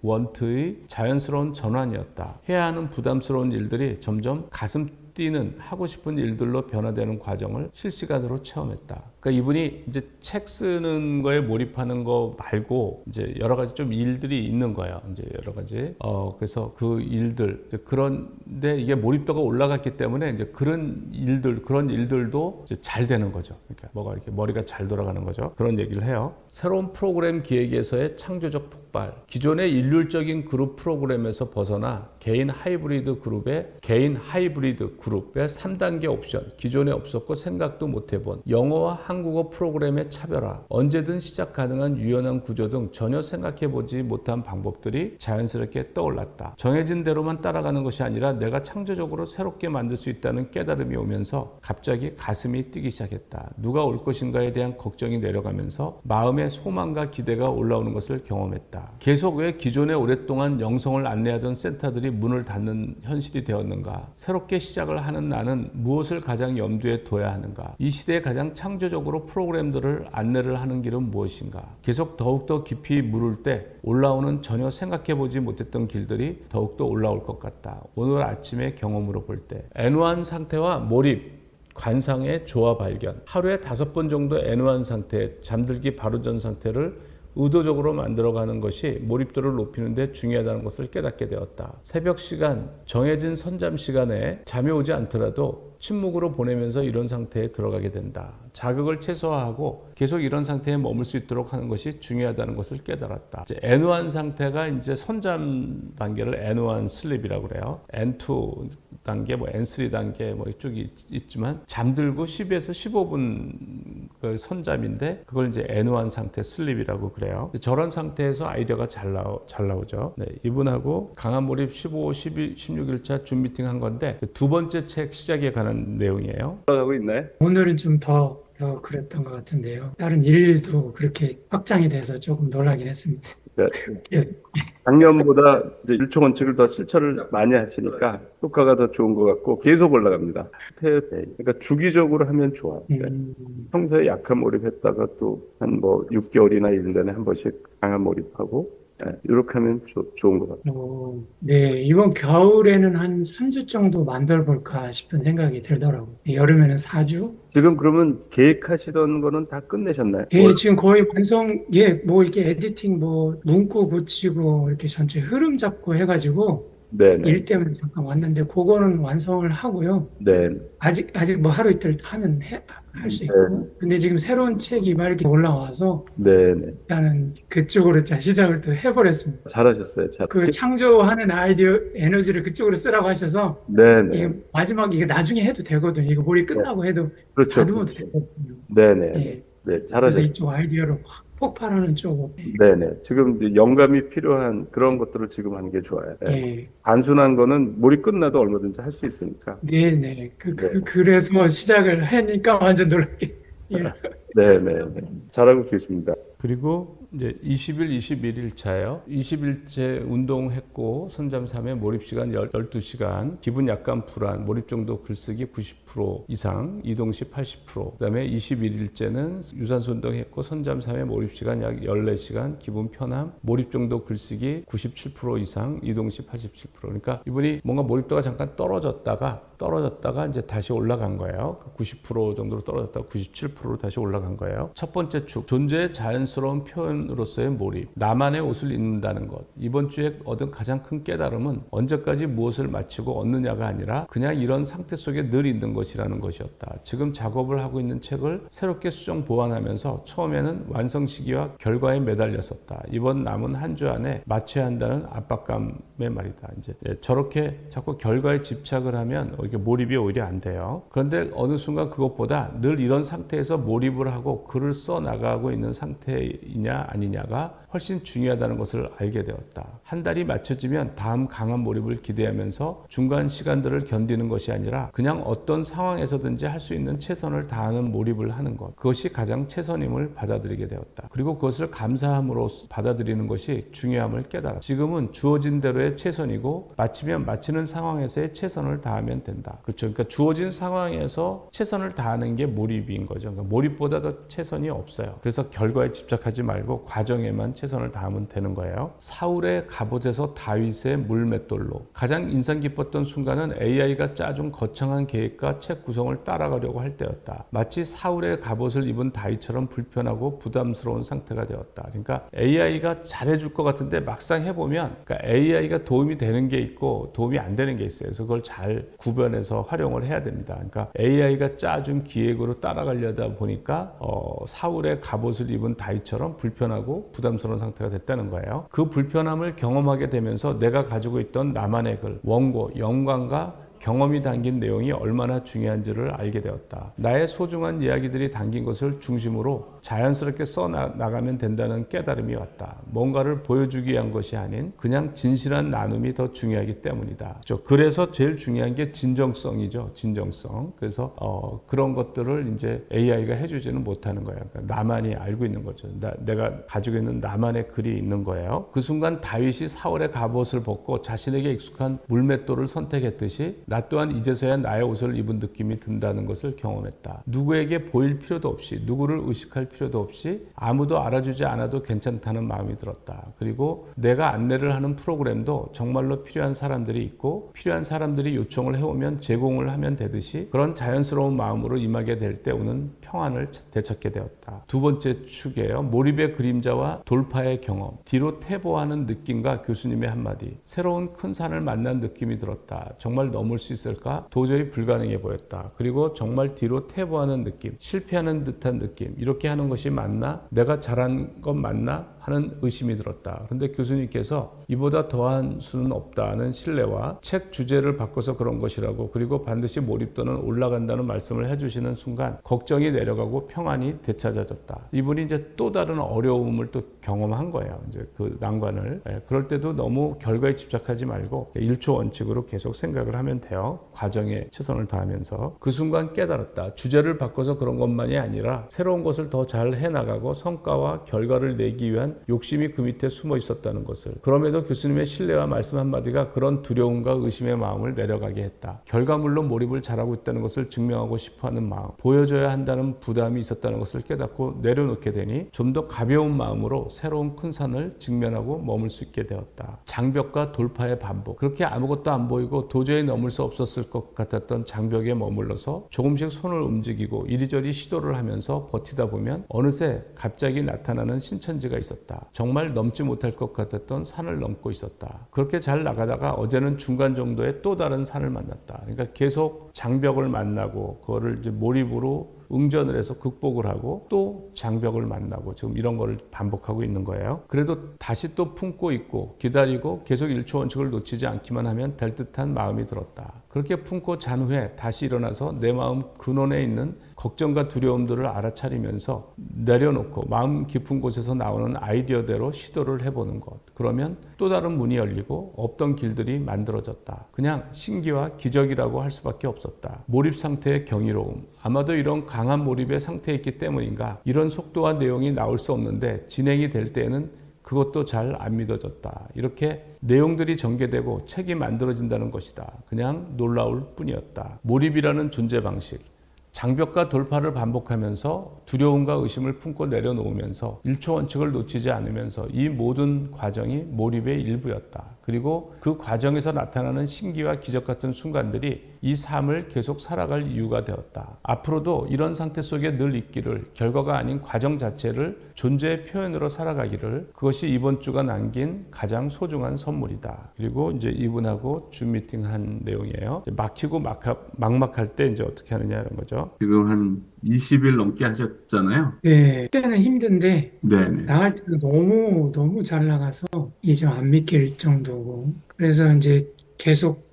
Speaker 3: 원트의 자연스러운 전환이었다. 해야 하는 부담스러운 일들이 점점 가슴 뛰는 하고 싶은 일들로 변화되는 과정을 실시간으로 체험했다. 그러니까 이분이 이제 책 쓰는 거에 몰입하는 거 말고 이제 여러 가지 좀 일들이 있는 거예요. 이제 여러 가지. 그래서 그 일들 그런데 이게 몰입도가 올라갔기 때문에 이제 그런 일들도 이제 잘 되는 거죠. 그러니까 뭐가 이렇게 머리가 잘 돌아가는 거죠. 그런 얘기를 해요. 새로운 프로그램 기획에서의 창조적 폭발. 기존의 일률적인 그룹 프로그램에서 벗어나 개인 하이브리드 그룹의 3단계 옵션. 기존에 없었고 생각도 못 해본 영어와 한국어 프로그램의 차별화. 언제든 시작 가능한 유연한 구조 등 전혀 생각해보지 못한 방법들이 자연스럽게 떠올랐다. 정해진 대로만 따라가는 것이 아니라 내가 창조적으로 새롭게 만들 수 있다는 깨달음이 오면서 갑자기 가슴이 뛰기 시작했다. 누가 올 것인가에 대한 걱정이 내려가면서 마음의 소망과 기대가 올라오는 것을 경험했다. 계속 왜 기존에 오랫동안 영성을 안내하던 센터들이 문을 닫는 현실이 되었는가? 새롭게 시작을 하는 나는 무엇을 가장 염두에 둬야 하는가? 이 시대에 가장 창조적으로 프로그램들을 안내를 하는 길은 무엇인가? 계속 더욱더 깊이 물을 때 올라오는 전혀 생각해보지 못했던 길들이 더욱더 올라올 것 같다. 오늘 아침의 경험으로 볼 때 애누한 상태와 몰입, 관상의 조화 발견. 하루에 5번 정도 애누한 상태, 잠들기 바로 전 상태를 의도적으로 만들어가는 것이 몰입도를 높이는 데 중요하다는 것을 깨닫게 되었다. 새벽 시간, 정해진 선잠 시간에 잠이 오지 않더라도 침묵으로 보내면서 이런 상태에 들어가게 된다. 자극을 최소화하고 계속 이런 상태에 머물 수 있도록 하는 것이 중요하다는 것을 깨달았다. 애누한 상태가 이제 선잠 단계를 애누한 슬립이라고 그래요. N2 단계, N3 단계 쭉 있지만 잠들고 10에서 15분 그 선잠인데 그걸 이제 애누한 상태 슬립이라고 그래요. 저런 상태에서 아이디어가 잘 나오죠. 네, 이분하고 강한 몰입 15, 12, 16일차 줌 미팅 한 건데 두 번째 책 시작에 관한 내용이에요.
Speaker 1: 하고 있나요?
Speaker 2: 오늘은 좀 더 그랬던 것 같은데요. 다른 일도 그렇게 확장이 돼서 조금 놀라긴 했습니다.
Speaker 1: 네.
Speaker 2: 예.
Speaker 1: 작년보다 이제 일총 원칙을 더 실천을 많이 하시니까 효과가 더 좋은 것 같고 계속 올라갑니다. 그러니까 주기적으로 하면 좋아요. 평소에 약한 몰입했다가 또 한 6개월이나 1년에 한 번씩 강한 몰입하고 이렇게 하면 좋은 것 같아요.
Speaker 2: 네, 이번 겨울에는 한 3주 정도 만들어 볼까 싶은 생각이 들더라고요. 여름에는 4주?
Speaker 1: 지금 그러면 계획하시던 거는 다 끝내셨나요?
Speaker 2: 예, 지금 거의 완성, 이렇게 에디팅, 문구 고치고, 이렇게 전체 흐름 잡고 해가지고,
Speaker 1: 네네.
Speaker 2: 일 때문에 잠깐 왔는데, 그거는 완성을 하고요.
Speaker 1: 네.
Speaker 2: 아직 하루 이틀 하면 할 수 있고. 근데 지금 새로운 책이 막 이렇게 올라와서,
Speaker 1: 네네.
Speaker 2: 일단은 그쪽으로 시작을 또 해버렸습니다.
Speaker 1: 잘하셨어요.
Speaker 2: 그 창조하는 아이디어, 에너지를 그쪽으로 쓰라고 하셔서,
Speaker 1: 네네.
Speaker 2: 이게 마지막에 이게 나중에 해도 되거든요. 이거 몰입 끝나고 해도
Speaker 1: 그렇죠.
Speaker 2: 다듬어도 되거든요.
Speaker 1: 네네.
Speaker 2: 예.
Speaker 1: 네,
Speaker 2: 그래서
Speaker 1: 잘하셨어요.
Speaker 2: 이쪽 아이디어로 확 폭발하는 쪽으로.
Speaker 1: 네네. 지금 이제 영감이 필요한 그런 것들을 지금 하는 게 좋아요.
Speaker 2: 예.
Speaker 1: 단순한 거는 몰입 끝나도 얼마든지 할 수 있으니까.
Speaker 2: 네네. 그래서 시작을 하니까 완전 놀랍게. 예.
Speaker 1: 네네. 잘하고 계십니다.
Speaker 3: 그리고 이제 20일, 21일 차예요. 20일째 운동했고 선잠 3회 몰입 시간 12시간, 기분 약간 불안, 몰입 정도 글쓰기 90% 이상, 이동 시 80%. 그다음에 21일째는 유산소 운동했고 선잠 3회 몰입 시간 약 14시간, 기분 편함, 몰입 정도 글쓰기 97% 이상, 이동 시 87%. 그러니까 이분이 뭔가 몰입도가 잠깐 떨어졌다가 이제 다시 올라간 거예요. 90% 정도로 떨어졌다가 97%로 다시 올라간 거예요. 첫 번째 축, 존재의 자연스러운 표현으로서의 몰입, 나만의 옷을 입는다는 것. 이번 주에 얻은 가장 큰 깨달음은 언제까지 무엇을 마치고 얻느냐가 아니라 그냥 이런 상태 속에 늘 있는 것이라는 것이었다. 지금 작업을 하고 있는 책을 새롭게 수정 보완하면서 처음에는 완성 시기와 결과에 매달렸었다. 이번 남은 한 주 안에 마쳐야 한다는 압박감의 말이다. 이제 저렇게 자꾸 결과에 집착을 하면 이게 몰입이 오히려 안 돼요. 그런데 어느 순간 그것보다 늘 이런 상태에서 몰입을 하고 글을 써 나가고 있는 상태이냐 아니냐가 훨씬 중요하다는 것을 알게 되었다. 한 달이 맞춰지면 다음 강한 몰입을 기대하면서 중간 시간들을 견디는 것이 아니라 그냥 어떤 상황에서든지 할 수 있는 최선을 다하는 몰입을 하는 것. 그것이 가장 최선임을 받아들이게 되었다. 그리고 그것을 감사함으로 받아들이는 것이 중요함을 깨달았다. 지금은 주어진 대로의 최선이고 마치면 마치는 상황에서의 최선을 다하면 된다. 그렇죠. 그러니까 주어진 상황에서 최선을 다하는 게 몰입인 거죠. 그러니까 몰입보다 더 최선이 없어요. 그래서 결과에 집착하지 말고 과정에만 최선을 다하면 되는 거예요. 사울의 갑옷에서 다윗의 물맷돌로. 가장 인상 깊었던 순간은 AI가 짜준 거창한 계획과 책 구성을 따라가려고 할 때였다. 마치 사울의 갑옷을 입은 다윗처럼 불편하고 부담스러운 상태가 되었다. 그러니까 AI가 잘해줄 것 같은데 막상 해보면 그러니까 AI가 도움이 되는 게 있고 도움이 안 되는 게 있어요. 그래서 그걸 잘 구별해서 활용을 해야 됩니다. 그러니까 AI가 짜준 기획으로 따라가려다 보니까 사울의 갑옷을 입은 다윗처럼 불편하고 부담스러운 상태가 됐다는 거예요. 그 불편함을 경험하게 되면서 내가 가지고 있던 나만의 글, 원고, 영광과 경험이 담긴 내용이 얼마나 중요한지를 알게 되었다. 나의 소중한 이야기들이 담긴 것을 중심으로 자연스럽게 써나가면 된다는 깨달음이 왔다. 뭔가를 보여주기 위한 것이 아닌 그냥 진실한 나눔이 더 중요하기 때문이다. 그래서 제일 중요한 게 진정성이죠. 진정성. 그래서 그런 것들을 이제 AI가 해주지는 못하는 거예요. 그러니까 나만이 알고 있는 거죠. 내가 가지고 있는 나만의 글이 있는 거예요. 그 순간 다윗이 사울의 갑옷을 벗고 자신에게 익숙한 물맷돌을 선택했듯이 나 또한 이제서야 나의 옷을 입은 느낌이 든다는 것을 경험했다. 누구에게 보일 필요도 없이 누구를 의식할 필요도 없이 아무도 알아주지 않아도 괜찮다는 마음이 들었다. 그리고 내가 안내를 하는 프로그램도 정말로 필요한 사람들이 있고 필요한 사람들이 요청을 해오면 제공을 하면 되듯이 그런 자연스러운 마음으로 임하게 될 때 오는 평안을 되찾게 되었다. 두 번째 축이에요. 몰입의 그림자와 돌파의 경험. 뒤로 퇴보하는 느낌과 교수님의 한마디. 새로운 큰 산을 만난 느낌이 들었다. 정말 넘을 수 있을까? 도저히 불가능해 보였다. 그리고 정말 뒤로 퇴보하는 느낌, 실패하는 듯한 느낌. 이렇게 하는 것이 맞나? 내가 잘한 건 맞나? 하는 의심이 들었다. 그런데 교수님께서 이보다 더한 수는 없다는 신뢰와 책 주제를 바꿔서 그런 것이라고 그리고 반드시 몰입도는 올라간다는 말씀을 해주시는 순간 걱정이 내려가고 평안이 되찾아졌다. 이분이 이제 또 다른 어려움을 또 경험한 거예요. 이제 그 난관을. 그럴 때도 너무 결과에 집착하지 말고 1초 원칙으로 계속 생각을 하면 돼요. 과정에 최선을 다하면서. 그 순간 깨달았다. 주제를 바꿔서 그런 것만이 아니라 새로운 것을 더 잘 해나가고 성과와 결과를 내기 위한 욕심이 그 밑에 숨어 있었다는 것을. 그럼에도 교수님의 신뢰와 말씀 한마디가 그런 두려움과 의심의 마음을 내려가게 했다. 결과물로 몰입을 잘하고 있다는 것을 증명하고 싶어하는 마음, 보여줘야 한다는 부담이 있었다는 것을 깨닫고 내려놓게 되니 좀 더 가벼운 마음으로 새로운 큰 산을 직면하고 머물 수 있게 되었다. 장벽과 돌파의 반복. 그렇게 아무것도 안 보이고 도저히 넘을 수 없었을 것 같았던 장벽에 머물러서 조금씩 손을 움직이고 이리저리 시도를 하면서 버티다 보면 어느새 갑자기 나타나는 신천지가 있었다. 정말 넘지 못할 것 같았던 산을 넘고 있었다. 그렇게 잘 나가다가 어제는 중간 정도의 또 다른 산을 만났다. 그러니까 계속 장벽을 만나고 그거를 이제 몰입으로 응전을 해서 극복을 하고 또 장벽을 만나고 지금 이런 거를 반복하고 있는 거예요. 그래도 다시 또 품고 있고 기다리고 계속 1초 원칙을 놓치지 않기만 하면 될 듯한 마음이 들었다. 그렇게 품고 잔 후에 다시 일어나서 내 마음 근원에 있는 걱정과 두려움들을 알아차리면서 내려놓고 마음 깊은 곳에서 나오는 아이디어대로 시도를 해보는 것. 그러면 또 다른 문이 열리고 없던 길들이 만들어졌다. 그냥 신기와 기적이라고 할 수밖에 없었다. 몰입 상태의 경이로움. 아마도 이런 강한 몰입의 상태에 있기 때문인가. 이런 속도와 내용이 나올 수 없는데 진행이 될 때에는 그것도 잘 안 믿어졌다. 이렇게 내용들이 전개되고 책이 만들어진다는 것이다. 그냥 놀라울 뿐이었다. 몰입이라는 존재 방식. 장벽과 돌파를 반복하면서 두려움과 의심을 품고 내려놓으면서 1초 원칙을 놓치지 않으면서 이 모든 과정이 몰입의 일부였다. 그리고 그 과정에서 나타나는 신기와 기적 같은 순간들이 이 삶을 계속 살아갈 이유가 되었다. 앞으로도 이런 상태 속에 늘 있기를, 결과가 아닌 과정 자체를 존재의 표현으로 살아가기를, 그것이 이번 주가 남긴 가장 소중한 선물이다. 그리고 이제 이분하고 줌 미팅한 내용이에요. 막히고 막막할 때 이제 어떻게 하느냐 이런 거죠.
Speaker 1: 지금 한 20일 넘게 하셨잖아요.
Speaker 2: 네, 그때는 힘든데
Speaker 1: 네네.
Speaker 2: 나갈 때는 너무 너무 잘 나가서 이제 좀 안 믿길 정도고 그래서 이제 계속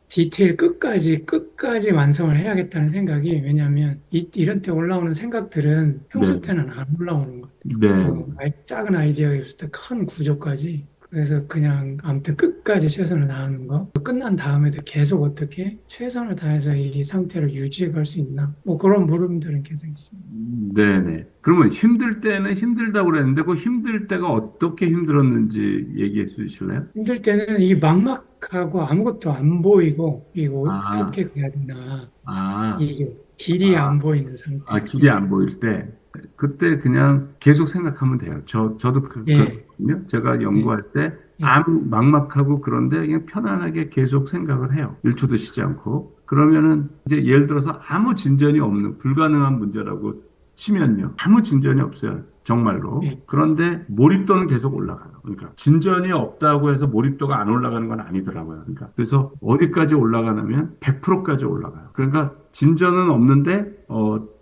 Speaker 2: 디테일 끝까지 완성을 해야겠다는 생각이 왜냐하면 이런 때 올라오는 생각들은 평소
Speaker 1: 네.
Speaker 2: 때는 안 올라오는 것
Speaker 1: 네.
Speaker 2: 같아요. 작은 아이디어였을 때 큰 구조까지 그래서 그냥 아무튼 끝까지 최선을 다하는 거. 끝난 다음에도 계속 어떻게 최선을 다해서 이 상태를 유지해 갈 수 있나? 뭐 그런 물음들은 계속 있습니다.
Speaker 1: 네네. 그러면 힘들 때는 힘들다고 그랬는데 그 힘들 때가 어떻게 힘들었는지 얘기해 주실래요?
Speaker 2: 힘들 때는 이 막막하고 아무것도 안 보이고 이거
Speaker 1: 아,
Speaker 2: 어떻게 가야 되나
Speaker 1: 아,
Speaker 2: 이게 길이 안 보이는 상태.
Speaker 1: 길이 안 보일 때 그때 그냥 계속 생각하면 돼요. 저도
Speaker 2: 예,
Speaker 1: 그렇거든요. 제가
Speaker 2: 예,
Speaker 1: 연구할 때
Speaker 2: 예,
Speaker 1: 아무 막막하고 그런데 그냥 편안하게 계속 생각을 해요. 1초도 쉬지 않고. 그러면은 이제 예를 들어서 아무 진전이 없는 불가능한 문제라고 치면요. 아무 진전이 없어요. 정말로.
Speaker 2: 예.
Speaker 1: 그런데 몰입도는 계속 올라가요. 그러니까 진전이 없다고 해서 몰입도가 안 올라가는 건 아니더라고요. 그러니까 그래서 어디까지 올라가냐면 100%까지 올라가요. 그러니까 진전은 없는데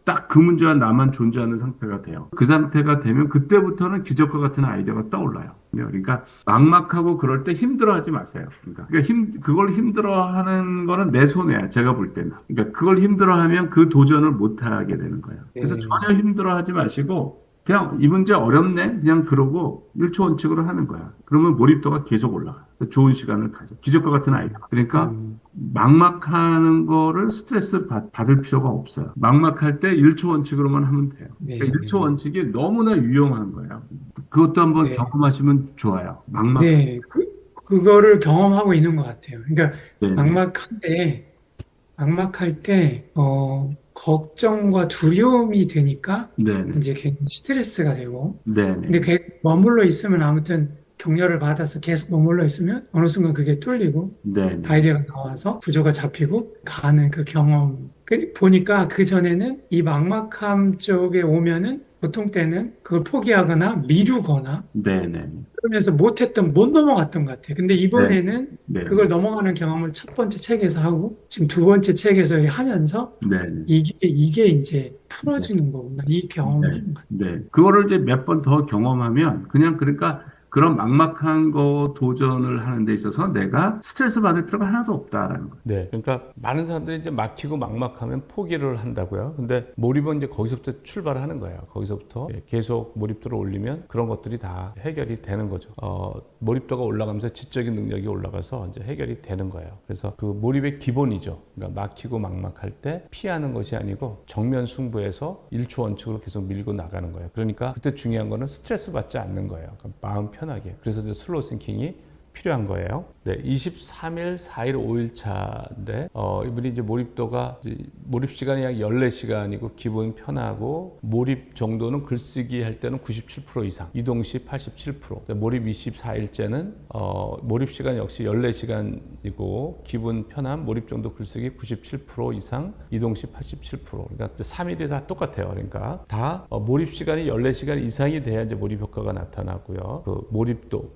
Speaker 1: 딱 그 문제와 나만 존재하는 상태가 돼요. 그 상태가 되면 그때부터는 기적과 같은 아이디어가 떠올라요. 그러니까 막막하고 그럴 때 힘들어하지 마세요. 그러니까 그걸 힘들어하는 거는 내 손해야. 제가 볼 때는. 그러니까 그걸 힘들어하면 그 도전을 못 하게 되는 거예요. 그래서 전혀 힘들어하지 마시고 그냥 이 문제 어렵네? 그냥 그러고 1초 원칙으로 하는 거야. 그러면 몰입도가 계속 올라가. 좋은 시간을 가져. 기적과 같은 아이디어. 그러니까
Speaker 2: 음,
Speaker 1: 막막하는 거를 스트레스 받을 필요가 없어요. 막막할 때 1초 원칙으로만 하면 돼요.
Speaker 2: 네,
Speaker 1: 그러니까 1초 원칙이 너무나 유용한 거예요. 그것도 한번
Speaker 2: 네,
Speaker 1: 경험하시면 좋아요.
Speaker 2: 네. 그거를 경험하고 있는 것 같아요. 그러니까
Speaker 1: 네네.
Speaker 2: 막막한데 막막할 때, 걱정과 두려움이 드니까
Speaker 1: 네네.
Speaker 2: 이제 괜히 스트레스가 되고, 근데
Speaker 1: 네네.
Speaker 2: 머물러 있으면 아무튼 격려를 받아서 계속 머물러 있으면 어느 순간 그게 뚫리고
Speaker 1: 네네.
Speaker 2: 아이디어가 나와서 구조가 잡히고 가는 그 경험. 보니까 그 전에는 이 막막함 쪽에 오면은 보통 때는 그걸 포기하거나 미루거나
Speaker 1: 네네.
Speaker 2: 그러면서 못 넘어갔던 것 같아요. 근데
Speaker 1: 네.
Speaker 2: 이번에는 그걸
Speaker 1: 네네.
Speaker 2: 넘어가는 경험을 첫 번째 책에서 하고 지금 두 번째 책에서 하면서
Speaker 1: 네네.
Speaker 2: 이게 이제
Speaker 1: 네.
Speaker 2: 풀어지는 거구나. 이 경험을
Speaker 1: 네.
Speaker 2: 하는 것 같아요.
Speaker 1: 네. 그거를 이제 몇 번 더 경험하면 그냥 그러니까 그런 막막한 거 도전을 하는 데 있어서 내가 스트레스 받을 필요가 하나도 없다라는 거예요.
Speaker 3: 네, 그러니까 많은 사람들이 이제 막히고 막막하면 포기를 한다고요. 근데 몰입은 이제 거기서부터 출발하는 거예요. 거기서부터 계속 몰입도를 올리면 그런 것들이 다 해결이 되는 거죠. 몰입도가 올라가면서 지적인 능력이 올라가서 이제 해결이 되는 거예요. 그래서 그 몰입의 기본이죠. 그러니까 막히고 막막할 때 피하는 것이 아니고 정면 승부해서 1초 원칙으로 계속 밀고 나가는 거예요. 그러니까 그때 중요한 거는 스트레스 받지 않는 거예요. 그러니까 마음 편하게. 그래서 이제 슬로우 싱킹이 필요한 거예요. 네, 23일, 4일, 5일 차인데 이분이 이제 몰입도가 몰입 시간이 약 14시간이고 기분 편하고 몰입 정도는 글쓰기 할 때는 97% 이상, 이동 시 87%. 몰입 24일째는 몰입 시간 역시 14시간이고 기분 편함, 몰입 정도 글쓰기 97% 이상, 이동 시 87%. 그러니까 3일이 다 똑같아요. 그러니까 다 몰입 시간이 14시간 이상이 돼야 이제 몰입 효과가 나타나고요. 그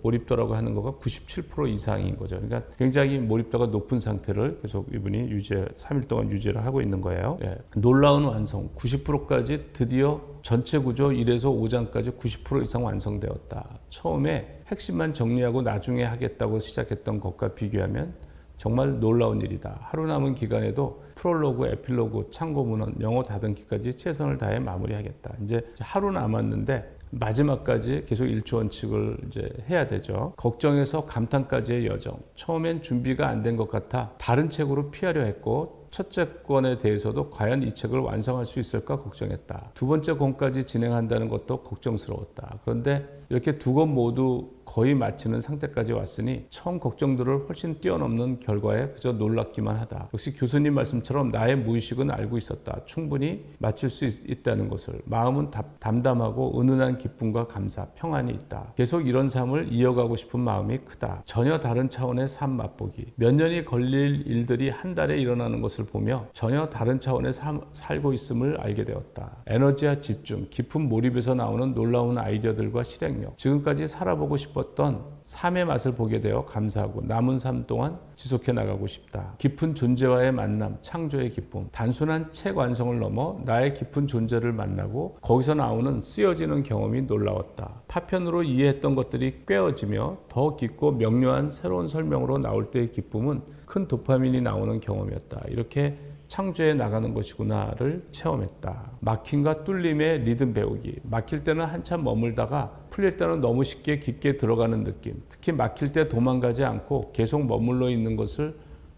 Speaker 3: 몰입도라고 하는 거가 97% 이상인 거죠. 그러니까 굉장히 몰입도가 높은 상태를 계속 이분이 3일 동안 유지를 하고 있는 거예요. 예. 놀라운 완성, 90%까지 드디어 전체 구조 1에서 5장까지 90% 이상 완성되었다. 처음에 핵심만 정리하고 나중에 하겠다고 시작했던 것과 비교하면 정말 놀라운 일이다. 하루 남은 기간에도 프롤로그, 에필로그, 참고문헌, 영어 다듬기까지 최선을 다해 마무리하겠다. 이제 하루 남았는데 마지막까지 계속 1초 원칙을 이제 해야 되죠. 걱정에서 감탄까지의 여정. 처음엔 준비가 안 된 것 같아 다른 책으로 피하려 했고 첫째 권에 대해서도 과연 이 책을 완성할 수 있을까 걱정했다. 두 번째 권까지 진행한다는 것도 걱정스러웠다. 그런데 이렇게 두 권 모두 거의 마치는 상태까지 왔으니 처음 걱정들을 훨씬 뛰어넘는 결과에 그저 놀랍기만 하다. 역시 교수님 말씀처럼 나의 무의식은 알고 있었다. 충분히 마칠 수 있다는 것을. 마음은 담담하고 은은한 기쁨과 감사, 평안이 있다. 계속 이런 삶을 이어가고 싶은 마음이 크다. 전혀 다른 차원의 삶 맛보기. 몇 년이 걸릴 일들이 한 달에 일어나는 것을 보며 전혀 다른 차원의 살고 있음을 알게 되었다. 에너지와 집중, 깊은 몰입에서 나오는 놀라운 아이디어들과 실행력. 지금까지 살아보고 싶었던 삶의 맛을 보게 되어 감사하고 남은 삶 동안 지속해 나가고 싶다. 깊은 존재와의 만남, 창조의 기쁨. 단순한 책 완성을 넘어 나의 깊은 존재를 만나고 거기서 나오는 쓰여지는 경험이 놀라웠다. 파편으로 이해했던 것들이 꿰어지며 더 깊고 명료한 새로운 설명으로 나올 때의 기쁨은 큰 도파민이 나오는 경험이었다. 이렇게 창조해 나가는 것이구나를 체험했다. 막힘과 뚫림의 리듬 배우기. 막힐 때는 한참 머물다가 풀릴 때는 너무 쉽게 깊게 들어가는 느낌. 특히 막힐 때 도망가지 않고 계속 머물러 있는 것을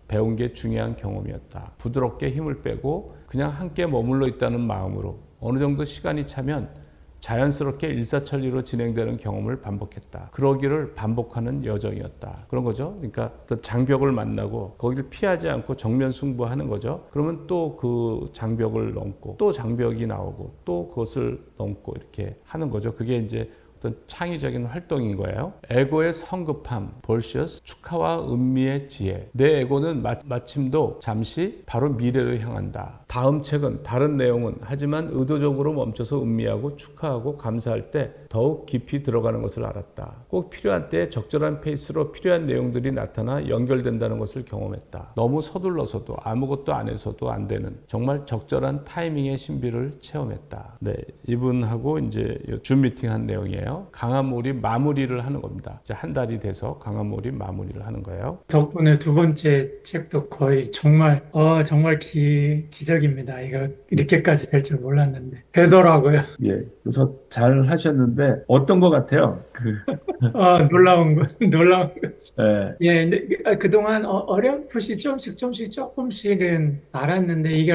Speaker 3: 배운 게 중요한 경험이었다. 부드럽게 힘을 빼고 그냥 함께 머물러 있다는 마음으로 어느 정도 시간이 차면 자연스럽게 일사천리로 진행되는 경험을 반복했다. 그러기를 반복하는 여정이었다. 그런 거죠. 그러니까 어떤 장벽을 만나고 거기를 피하지 않고 정면 승부하는 거죠. 그러면 또 그 장벽을 넘고 또 장벽이 나오고 또 그것을 넘고 이렇게 하는 거죠. 그게 이제 어떤 창의적인 활동인 거예요. 에고의 성급함, 볼시어스, 축하와 음미의 지혜. 내 에고는 마침도 잠시 바로 미래로 향한다. 다음 책은 다른 내용은 하지만 의도적으로 멈춰서 음미하고 축하하고 감사할 때 더욱 깊이 들어가는 것을 알았다. 꼭 필요한 때 적절한 페이스로 필요한 내용들이 나타나 연결된다는 것을 경험했다. 너무 서둘러서도 아무것도 안 해서도 안 되는 정말 적절한 타이밍의 신비를 체험했다. 네, 이분하고 이제 줌 미팅한 내용이에요. 강한 몰입 마무리를 하는 겁니다. 이제 한 달이 돼서 강한 몰입 마무리를 하는 거예요.
Speaker 2: 덕분에 두 번째 책도 거의 정말 기적입니다. 이거 이렇게까지 될 줄 몰랐는데 되더라고요.
Speaker 1: 예, 그래서 잘 하셨는데 어떤 것 같아요?
Speaker 2: 놀라운 거죠.
Speaker 1: 예,
Speaker 2: 예, 근데 그동안 어렴풋이 조금씩은 알았는데 이게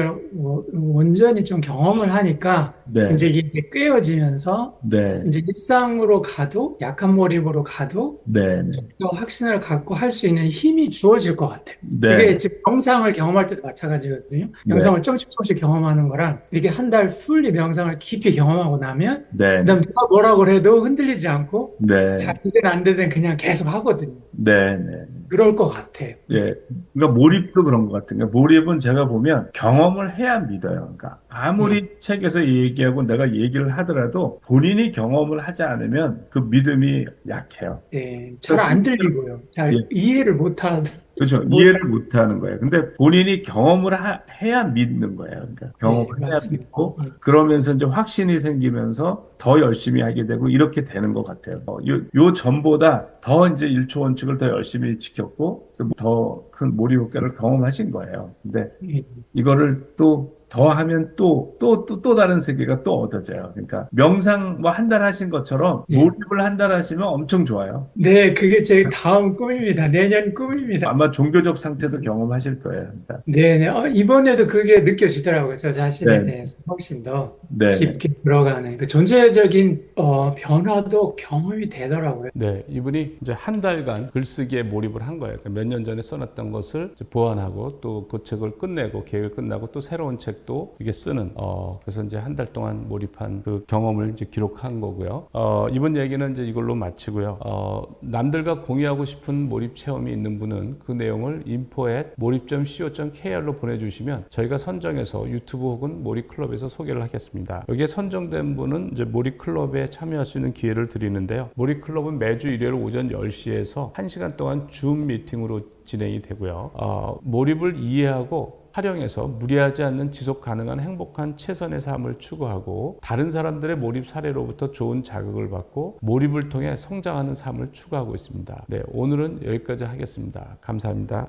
Speaker 2: 온전히 좀 경험을 하니까
Speaker 1: 네,
Speaker 2: 이제 이게 꿰어지면서
Speaker 1: 네,
Speaker 2: 이제 일상으로 가도 약한 몰입으로 가도
Speaker 1: 네, 네,
Speaker 2: 더 확신을 갖고 할 수 있는 힘이 주어질 것 같아요.
Speaker 1: 네,
Speaker 2: 이게 지금 명상을 경험할 때도 마찬가지거든요. 명상을 조금씩 경험하는 거랑 이게 한 달 풀리 명상을 깊이 경험하고 나면
Speaker 1: 네,
Speaker 2: 그다음 누가 뭐라고 해도 흔들리지 않고
Speaker 1: 네,
Speaker 2: 잘 되든 안 되든 그냥 계속 하거든요.
Speaker 1: 네, 네.
Speaker 2: 그럴 것 같아요.
Speaker 1: 예, 그러니까 몰입도 그런 것 같은 게 몰입은 제가 보면 경험을 해야 믿어요. 그러니까 아무리 책에서 얘기하고 내가 얘기를 하더라도 본인이 경험을 하지 않으면 그 믿음이 약해요.
Speaker 2: 예, 잘 안 들리고요. 잘
Speaker 1: 예.
Speaker 2: 이해를 못하는.
Speaker 1: 그렇죠. 이해를 못 하는 거예요. 근데 본인이 경험을 해야 믿는 거예요. 그러니까 경험을
Speaker 2: 네,
Speaker 1: 해야
Speaker 2: 맞습니다.
Speaker 1: 믿고 그러면서 이제 확신이 생기면서 더 열심히 하게 되고 이렇게 되는 것 같아요. 요 전보다 더 이제 1초 원칙을 더 열심히 지켰고 더 큰 몰입 효과를 경험하신 거예요. 근데
Speaker 2: 예.
Speaker 1: 이거를 또 더 하면 또 다른 세계가 또 얻어져요. 그러니까 명상 뭐 한 달 하신 것처럼
Speaker 2: 예.
Speaker 1: 몰입을 한 달 하시면 엄청 좋아요.
Speaker 2: 네, 그게 제 다음 꿈입니다. 내년 꿈입니다.
Speaker 1: 아마 종교적 상태도 경험하실 거예요. 그러니까.
Speaker 2: 네네. 이번에도 그게 느껴지더라고요. 저 자신에
Speaker 1: 네.
Speaker 2: 대해서 훨씬 더
Speaker 1: 네.
Speaker 2: 깊게 들어가는 그 존재적인 변화도 경험이 되더라고요.
Speaker 3: 네, 이분이 이제 한 달간 글쓰기에 몰입을 한 거예요. 그러니까 몇 년 전에 써놨던 것을 이제 보완하고 또 그 책을 끝내고 계획을 끝나고 또 새로운 책도 이게 쓰는 그래서 이제 한 달 동안 몰입한 그 경험을 이제 기록한 거고요. 이번 얘기는 이제 이걸로 마치고요. 남들과 공유하고 싶은 몰입 체험이 있는 분은 그 내용을 info@몰입.co.kr로 보내주시면 저희가 선정해서 유튜브 혹은 몰입클럽에서 소개를 하겠습니다. 여기에 선정된 분은 이제 몰입클럽에 참여할 수 있는 기회를 드리는데요. 몰입클럽은 매주 일요일 오전 10시에서 1시간 동안 줌 미팅으로 진행이 되고요. 몰입을 이해하고 활용해서 무리하지 않는 지속 가능한 행복한 최선의 삶을 추구하고 다른 사람들의 몰입 사례로부터 좋은 자극을 받고 몰입을 통해 성장하는 삶을 추구하고 있습니다. 네, 오늘은 여기까지 하겠습니다. 감사합니다.